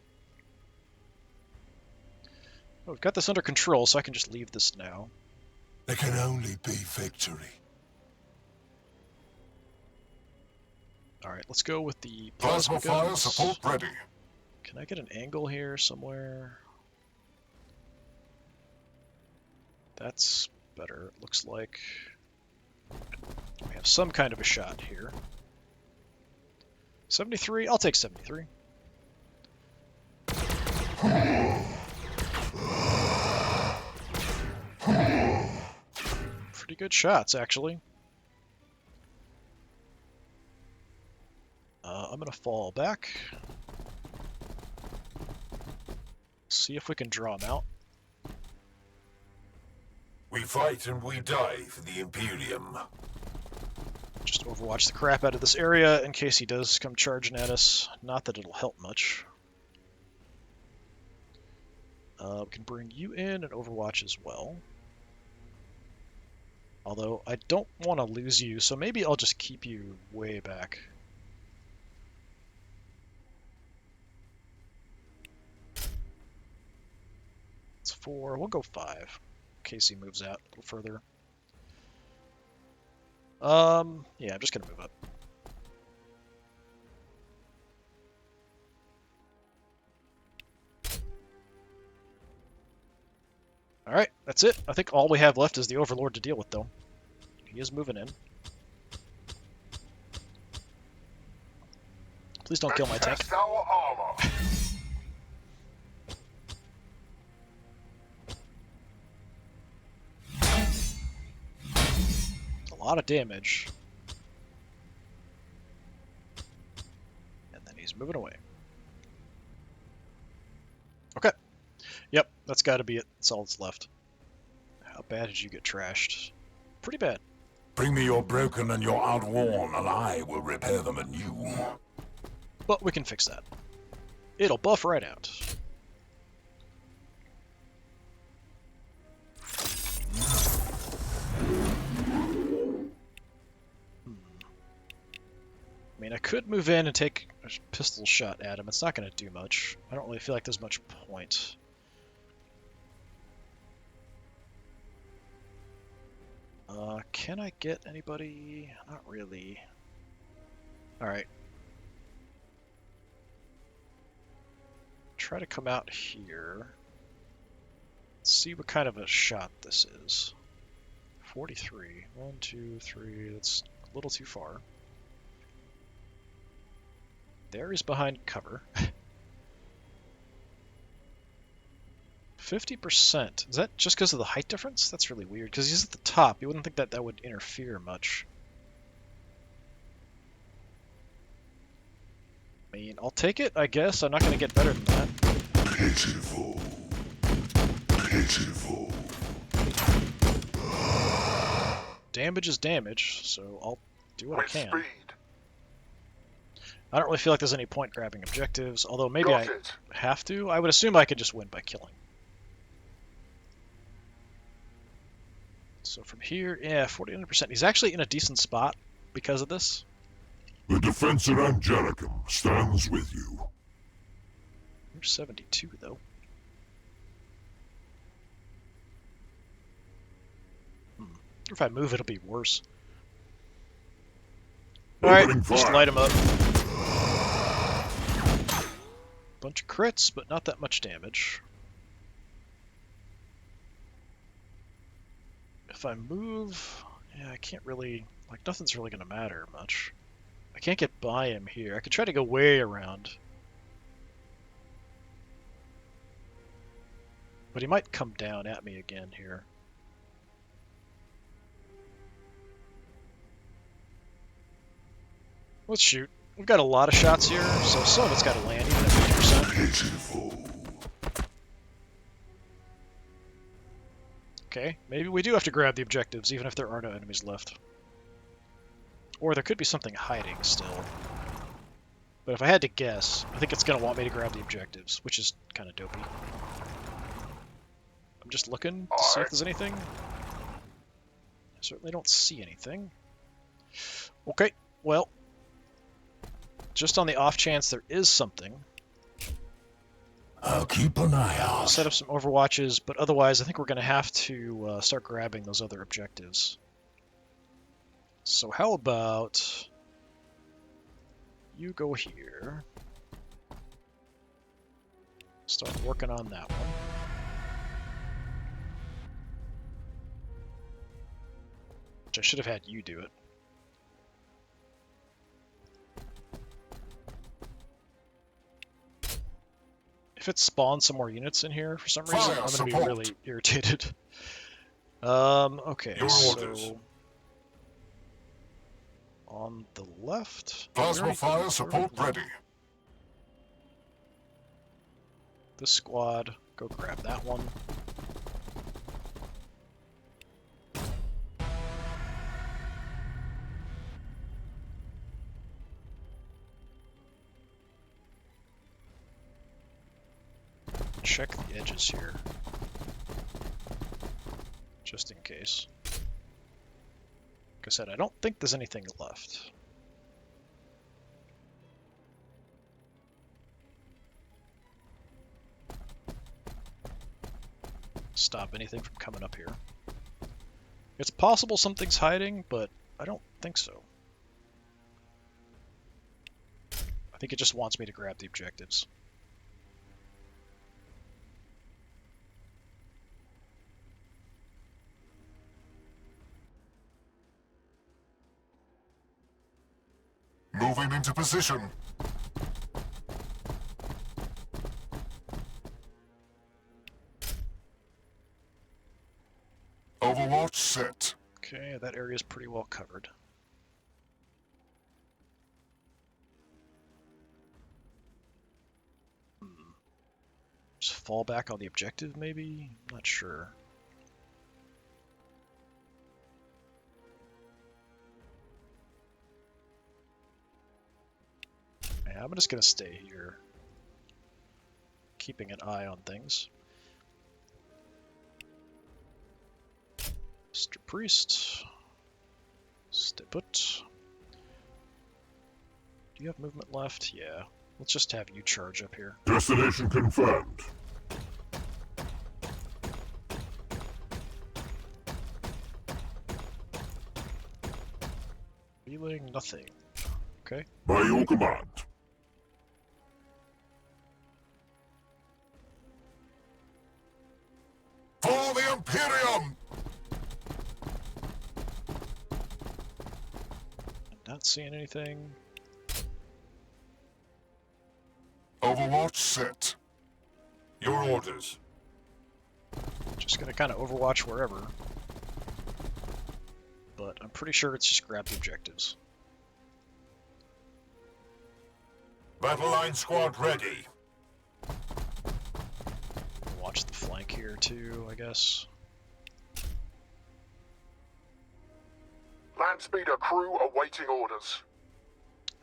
Oh, we've got this under control, so I can just leave this now. There can only be victory. Alright, let's go with the Plasma fire guns. support ready. Can I get an angle here somewhere? That's better, it looks like. We have some kind of a shot here. 73? I'll take 73. Pretty good shots, actually. I'm gonna fall back. See if we can draw him out. We fight and we die for the Imperium. Just overwatch the crap out of this area in case he does come charging at us. Not that it'll help much. We can bring you in and overwatch as well. Although, I don't want to lose you, so maybe I'll just keep you way back. It's 4, we'll go 5, in case he moves out a little further. Yeah, I'm just gonna move up. Alright, that's it. I think all we have left is the Overlord to deal with, though. He is moving in. Please don't kill my tank. Test our armor. A lot of damage. And then he's moving away. Okay. Yep, that's got to be it. That's all that's left. How bad did you get trashed? Pretty bad. Bring me your broken and your outworn, and I will repair them anew. But we can fix that. It'll buff right out. I mean, I could move in and take a pistol shot at him. It's not going to do much. I don't really feel like there's much point. Can I get anybody? Not really. Alright. Try to come out here. Let's see what kind of a shot this is. 43. 1, 2, 3. That's a little too far. There he's behind cover. 50%. Is that just because of the height difference? That's really weird, because he's at the top. You wouldn't think that that would interfere much. I mean, I'll take it, I guess. I'm not going to get better than that. Pitiful. Pitiful. Damage is damage, so I'll do what I With can. speed. I don't really feel like there's any point grabbing objectives, although maybe Got I it. have to. I would assume I could just win by killing. So from here, yeah, 49%. He's actually in a decent spot because of this. The Defensor Angelicum stands with you. We're 72, though. If I move, it'll be worse. Alright, Opening just fire. light him up. Bunch of crits, but not that much damage. If I move, yeah, I can't really, like, nothing's really going to matter much. I can't get by him here. I could try to go way around. But he might come down at me again here. Let's shoot. We've got a lot of shots here, so some of it's got to land even at 50%. Pitiful. Okay, maybe we do have to grab the objectives, even if there are no enemies left. Or there could be something hiding still. But if I had to guess, I think it's going to want me to grab the objectives, which is kind of dopey. I'm just looking to see if there's anything. I certainly don't see anything. Okay, well, just on the off chance there is something, I'll keep an eye I'll out. set up some overwatches, but otherwise I think we're going to have to start grabbing those other objectives. So how about you go here, start working on that one. Which I should have had you do it. If it spawns some more units in here for some reason, Fire I'm going to be support. really irritated. Okay, Your orders. so on the left, Plasma fire support ready. this squad, go grab that one. Check the edges here, just in case. Like I said, I don't think there's anything left. Stop anything from coming up here. It's possible something's hiding, but I don't think so. I think it just wants me to grab the objectives. Moving into position. Overwatch set. Okay, that area is pretty well covered. Just fall back on the objective, maybe? I'm not sure. Yeah, I'm just gonna stay here, keeping an eye on things. Mr. Priest, stay put. Do you have movement left? Yeah. Let's just have you charge up here. Destination confirmed. Feeling nothing. Okay. By your command. For the Imperium! Not seeing anything. Overwatch set. Your orders. Just gonna kind of overwatch wherever. But I'm pretty sure it's just grab the objectives. Battle line squad ready. Watch the flank here too, I guess. Land speeder crew awaiting orders.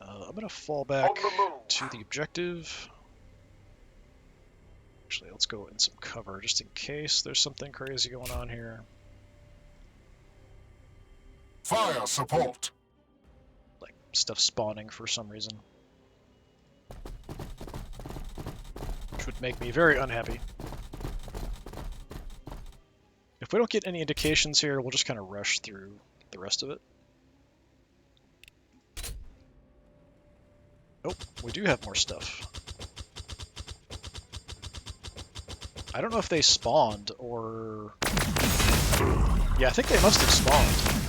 I'm going to fall back On the move. to the objective. Actually, let's go in some cover just in case there's something crazy going on here. Fire support. Like stuff spawning for some reason. Which would make me very unhappy. If we don't get any indications here, we'll just kind of rush through the rest of it. Oh, we do have more stuff. I don't know if they spawned or... Yeah, I think they must have spawned.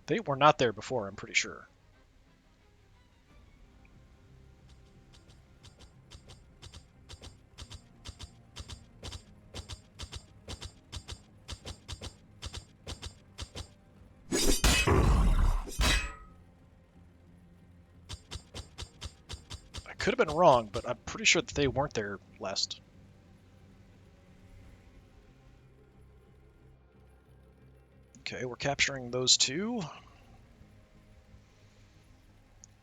They were not there before, I'm pretty sure. I could have been wrong, but I'm pretty sure that they weren't there last. Okay, we're capturing those two.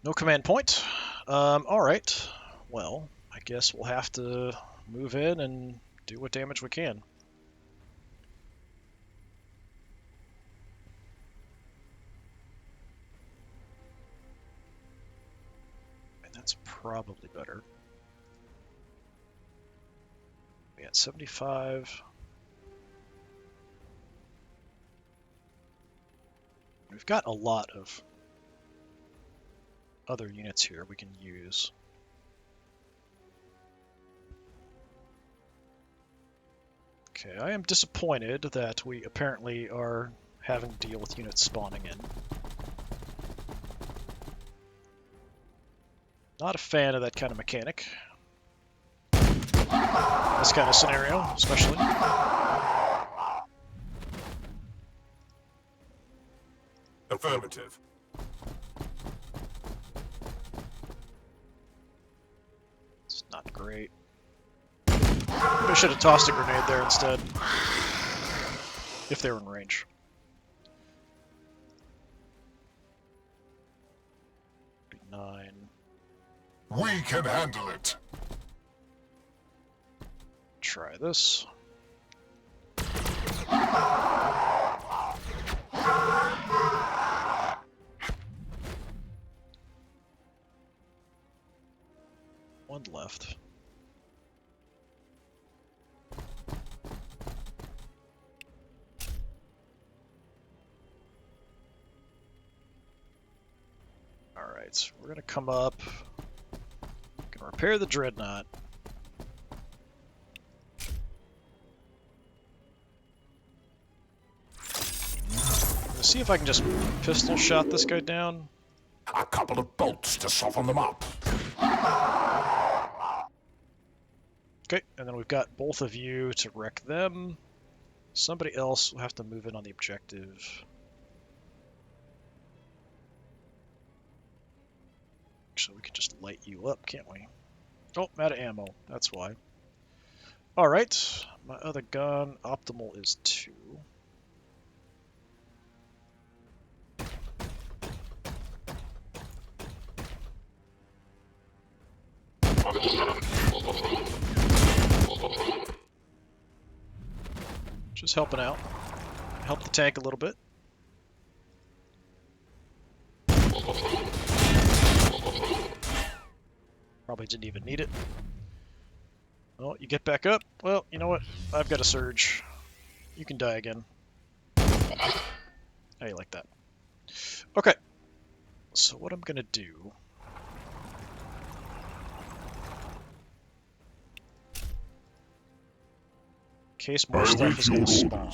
No command point. Alright. Well, I guess we'll have to move in and do what damage we can. And that's probably better. We got 75. We've got a lot of other units here we can use. Okay, I am disappointed that we apparently are having to deal with units spawning in. Not a fan of that kind of mechanic. This kind of scenario, especially. Affirmative. It's not great. I should have tossed a grenade there instead. If they were in range. Nine. We can handle it. Try this. One left. Alright, we're gonna come up. Gonna repair the dreadnought. Let's see if I can just pistol shot this guy down. A couple of bolts to soften them up. Okay, and then we've got both of you to wreck them. Somebody else will have to move in on the objective. Actually, we could just light you up, can't we? Oh, out of ammo. That's why. Alright, my other gun, optimal is 2. Just helping out. Help the tank a little bit. Probably didn't even need it. Well, you get back up. Well, you know what? I've got a surge. You can die again. How you like that? Okay. So what I'm gonna do... In case more stuff is gonna spawn.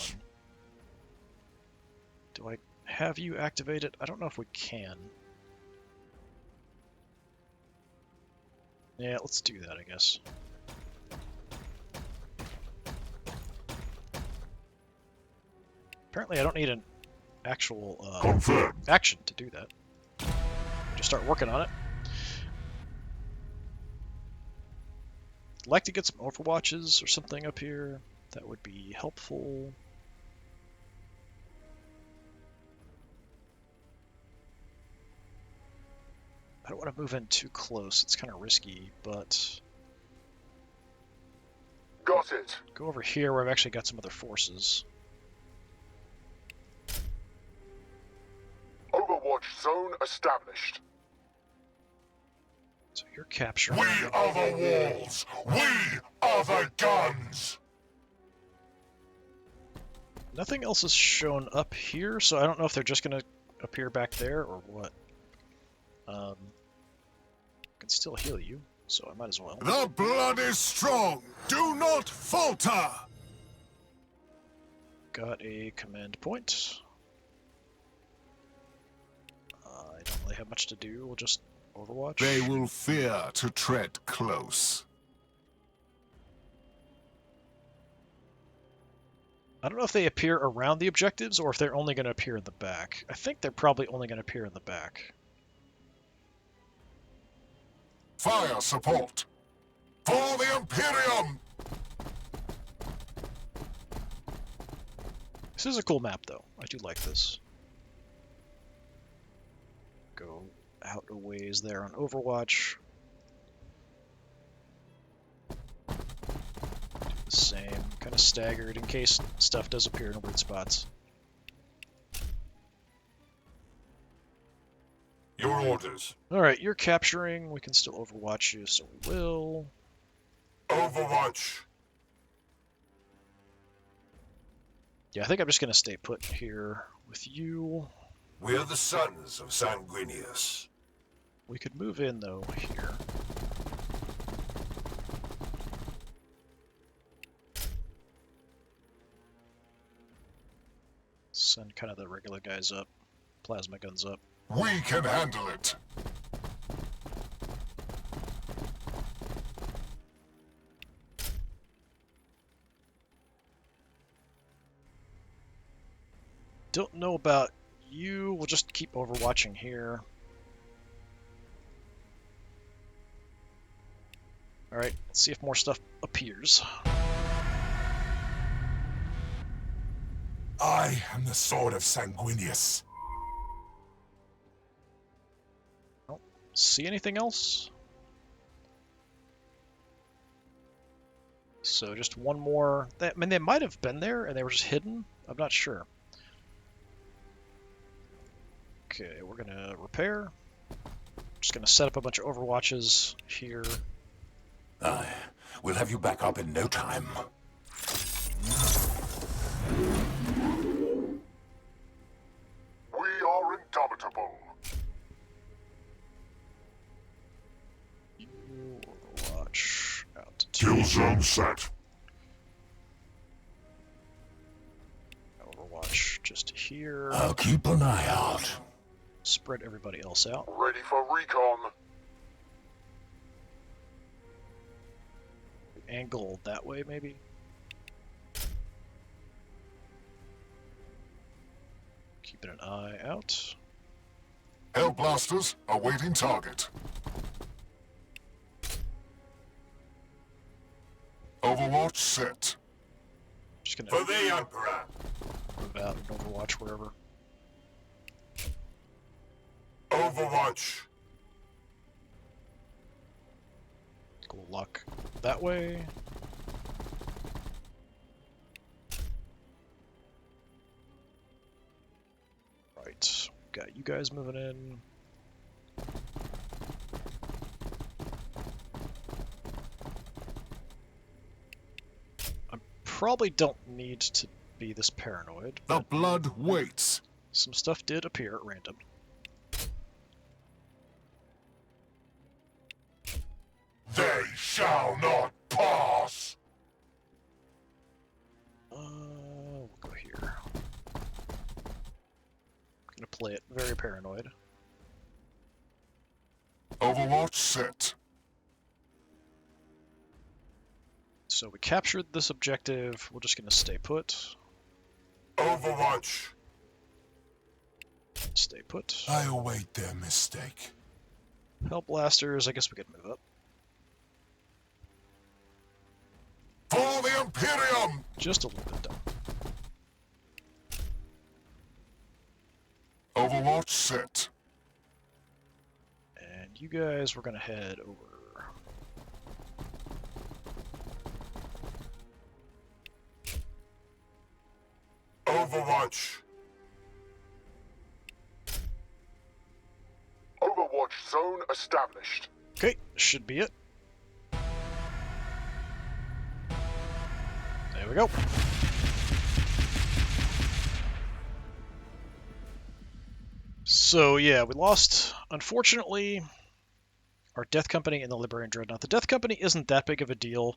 Do I have you activate it? I don't know if we can. Yeah, let's do that, I guess. Apparently I don't need an actual action to do that. Just start working on it. I'd like to get some overwatches or something up here. That would be helpful. I don't want to move in too close. It's kind of risky, but Got it. go over here where I've actually got some other forces. Overwatch zone established. So you're capturing. We are the walls. We are the guns. Nothing else is shown up here, so I don't know if they're just going to appear back there or what. I can still heal you, so I might as well. The blood is strong. Do not falter. Got a command point. I don't really have much to do. We'll just Overwatch. They will fear to tread close. I don't know if they appear around the objectives or if they're only going to appear in the back. I think they're probably only going to appear in the back. Fire support. For the Imperium. This is a cool map, though. I do like this. Go out a ways there on Overwatch. Do the same, kind of staggered in case stuff does appear in weird spots. Your orders. Alright, you're capturing. We can still Overwatch you, so we will. Overwatch. Yeah, I think I'm just going to stay put here with you. We are the sons of Sanguinius. We could move in, though, here. Send kind of the regular guys up. Plasma guns up. We can handle it. Don't know about you. We'll just keep overwatching here. Alright, let's see if more stuff appears. I am the sword of Sanguinius. See anything else? So just one more. I mean, they might have been there and they were just hidden. I'm not sure. Okay, we're gonna repair. Just gonna set up a bunch of overwatches here. Aye, we'll have you back up in no time. We are indomitable. You overwatch out to Kill 2. zone set. Overwatch just here. I'll keep an eye out. Spread everybody else out. Ready for recon. Angle that way, maybe. Keeping an eye out. Hellblasters awaiting target. Overwatch set. Just gonna For the Emperor. move out and overwatch wherever. Overwatch. Go luck that way. Right, got you guys moving in. I probably don't need to be this paranoid, The but blood waits. some stuff did appear at random. They shall not pass. We'll go here. Gonna play it very paranoid. Overwatch set. So we captured this objective. We're just gonna stay put. Overwatch. Stay put. I await their mistake. Hellblasters, I guess we could move up. For the Imperium. Just a little bit down. Overwatch set. And you guys, we're going to head over. Overwatch. Overwatch zone established. Okay, should be it. There we go. So yeah, we lost, unfortunately, our Death Company and the Librarian Dreadnought. The Death Company isn't that big of a deal.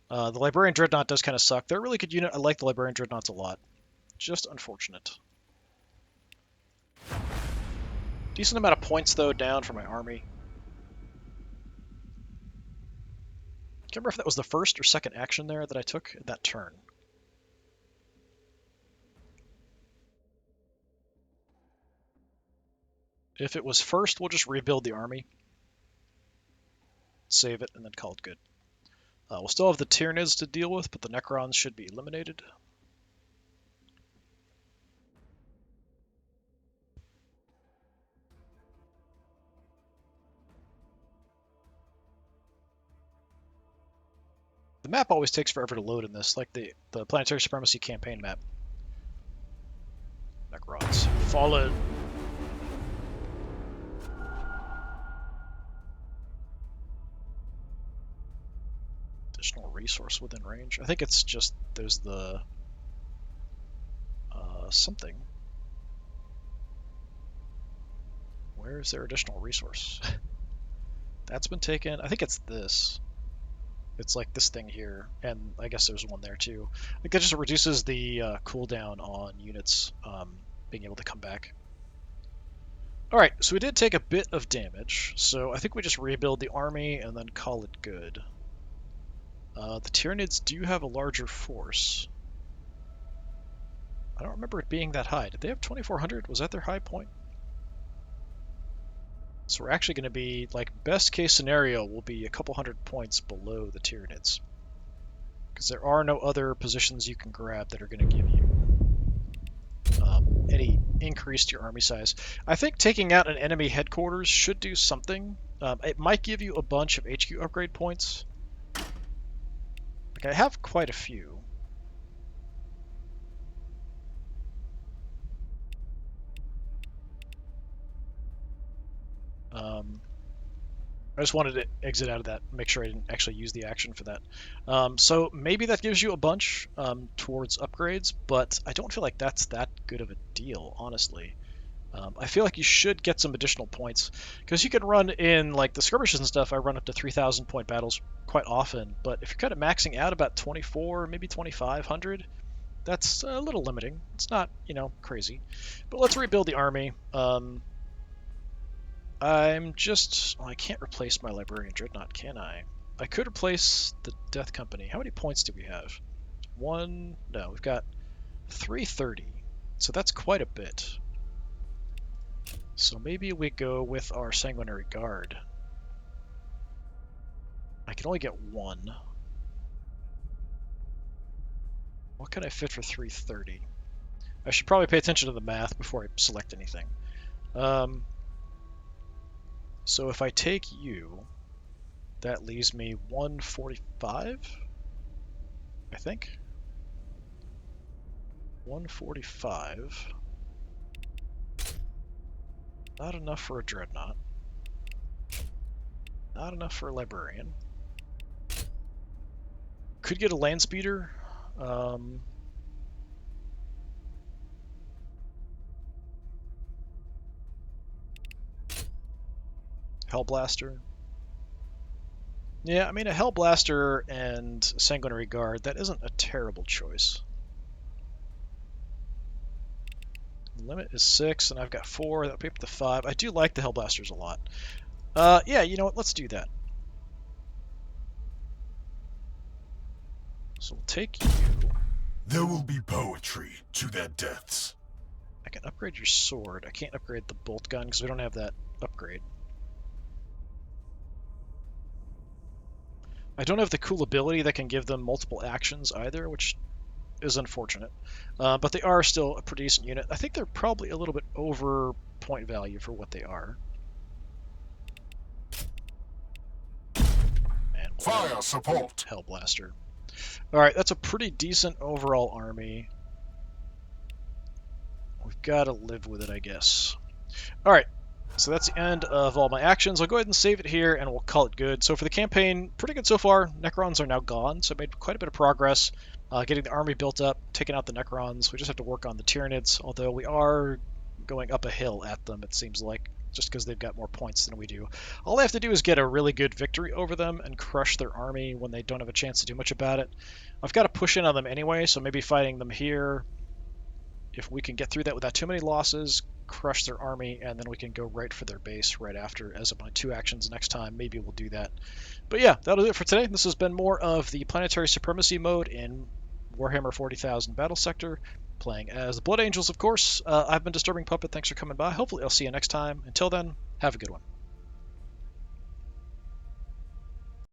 The Librarian Dreadnought does kind of suck. They're a really good unit. I like the Librarian Dreadnoughts a lot. Just unfortunate. Decent amount of points, though, down for my army. Can't remember if that was the first or second action there that I took at that turn. If it was first, we'll just rebuild the army. Save it, and then call it good. We'll still have the Tyranids to deal with, but the Necrons should be eliminated. The map always takes forever to load in this, like the Planetary Supremacy campaign map. Necrons. Fallen. Additional resource within range. I think it's just there's the something. Where is their additional resource? That's been taken. I think it's this. It's like this thing here, and I guess there's one there too. I think that just reduces the cooldown on units being able to come back. Alright, so we did take a bit of damage, so I think we just rebuild the army and then call it good. The Tyranids do have a larger force. I don't remember it being that high. Did they have 2,400? Was that their high point? So we're actually going to be, like, best case scenario will be a couple hundred points below the Tyranids. Because there are no other positions you can grab that are going to give you any increase to your army size. I think taking out an enemy headquarters should do something. It might give you a bunch of HQ upgrade points. Like, I have quite a few. I just wanted to exit out of that, make sure I didn't actually use the action for that. So maybe that gives you a bunch towards upgrades, but I don't feel like that's that good of a deal, honestly. I feel like you should get some additional points, because you can run in, like, the skirmishes and stuff, I run up to 3,000 point battles quite often, but if you're kind of maxing out about 24, maybe 2,500, that's a little limiting. It's not, you know, crazy. But let's rebuild the army. I'm just... Well, I can't replace my Librarian Dreadnought, can I? I could replace the Death Company. How many points do we have? One... No, we've got 330. So that's quite a bit. So maybe we go with our Sanguinary Guard. I can only get one. What can I fit for 330? I should probably pay attention to the math before I select anything. So if I take you, that leaves me 145, I think. 145. Not enough for a Dreadnought. Not enough for a Librarian. Could get a Land Speeder. Hellblaster. Yeah, I mean, a Hellblaster and Sanguinary Guard, that isn't a terrible choice. The limit is 6, and I've got 4. That'll be up to 5. I do like the Hellblasters a lot. Yeah, you know what? Let's do that. So we'll take you. There will be poetry to their deaths. I can upgrade your sword. I can't upgrade the bolt gun because we don't have that upgrade. I don't have the cool ability that can give them multiple actions either, which is unfortunate. But they are still a pretty decent unit. I think they're probably a little bit over point value for what they are. Fire support. Hellblaster. Alright, that's a pretty decent overall army. We've got to live with it, I guess. Alright, so that's the end of all my actions. I'll go ahead and save it here, and we'll call it good. So for the campaign, pretty good so far. Necrons are now gone, so I made quite a bit of progress getting the army built up, taking out the Necrons. We just have to work on the Tyranids, although we are going up a hill at them, it seems like, just because they've got more points than we do. All they have to do is get a really good victory over them and crush their army when they don't have a chance to do much about it. I've got to push in on them anyway, so maybe fighting them here, if we can get through that without too many losses, crush their army, and then we can go right for their base right after as of my 2 actions next time. Maybe we'll do that. But yeah, that'll do it for today. This has been more of the Planetary Supremacy mode in Warhammer 40,000 Battlesector, playing as the Blood Angels, of course. I've been Disturbing Puppet. Thanks for coming by. Hopefully I'll see you next time. Until then, have a good one.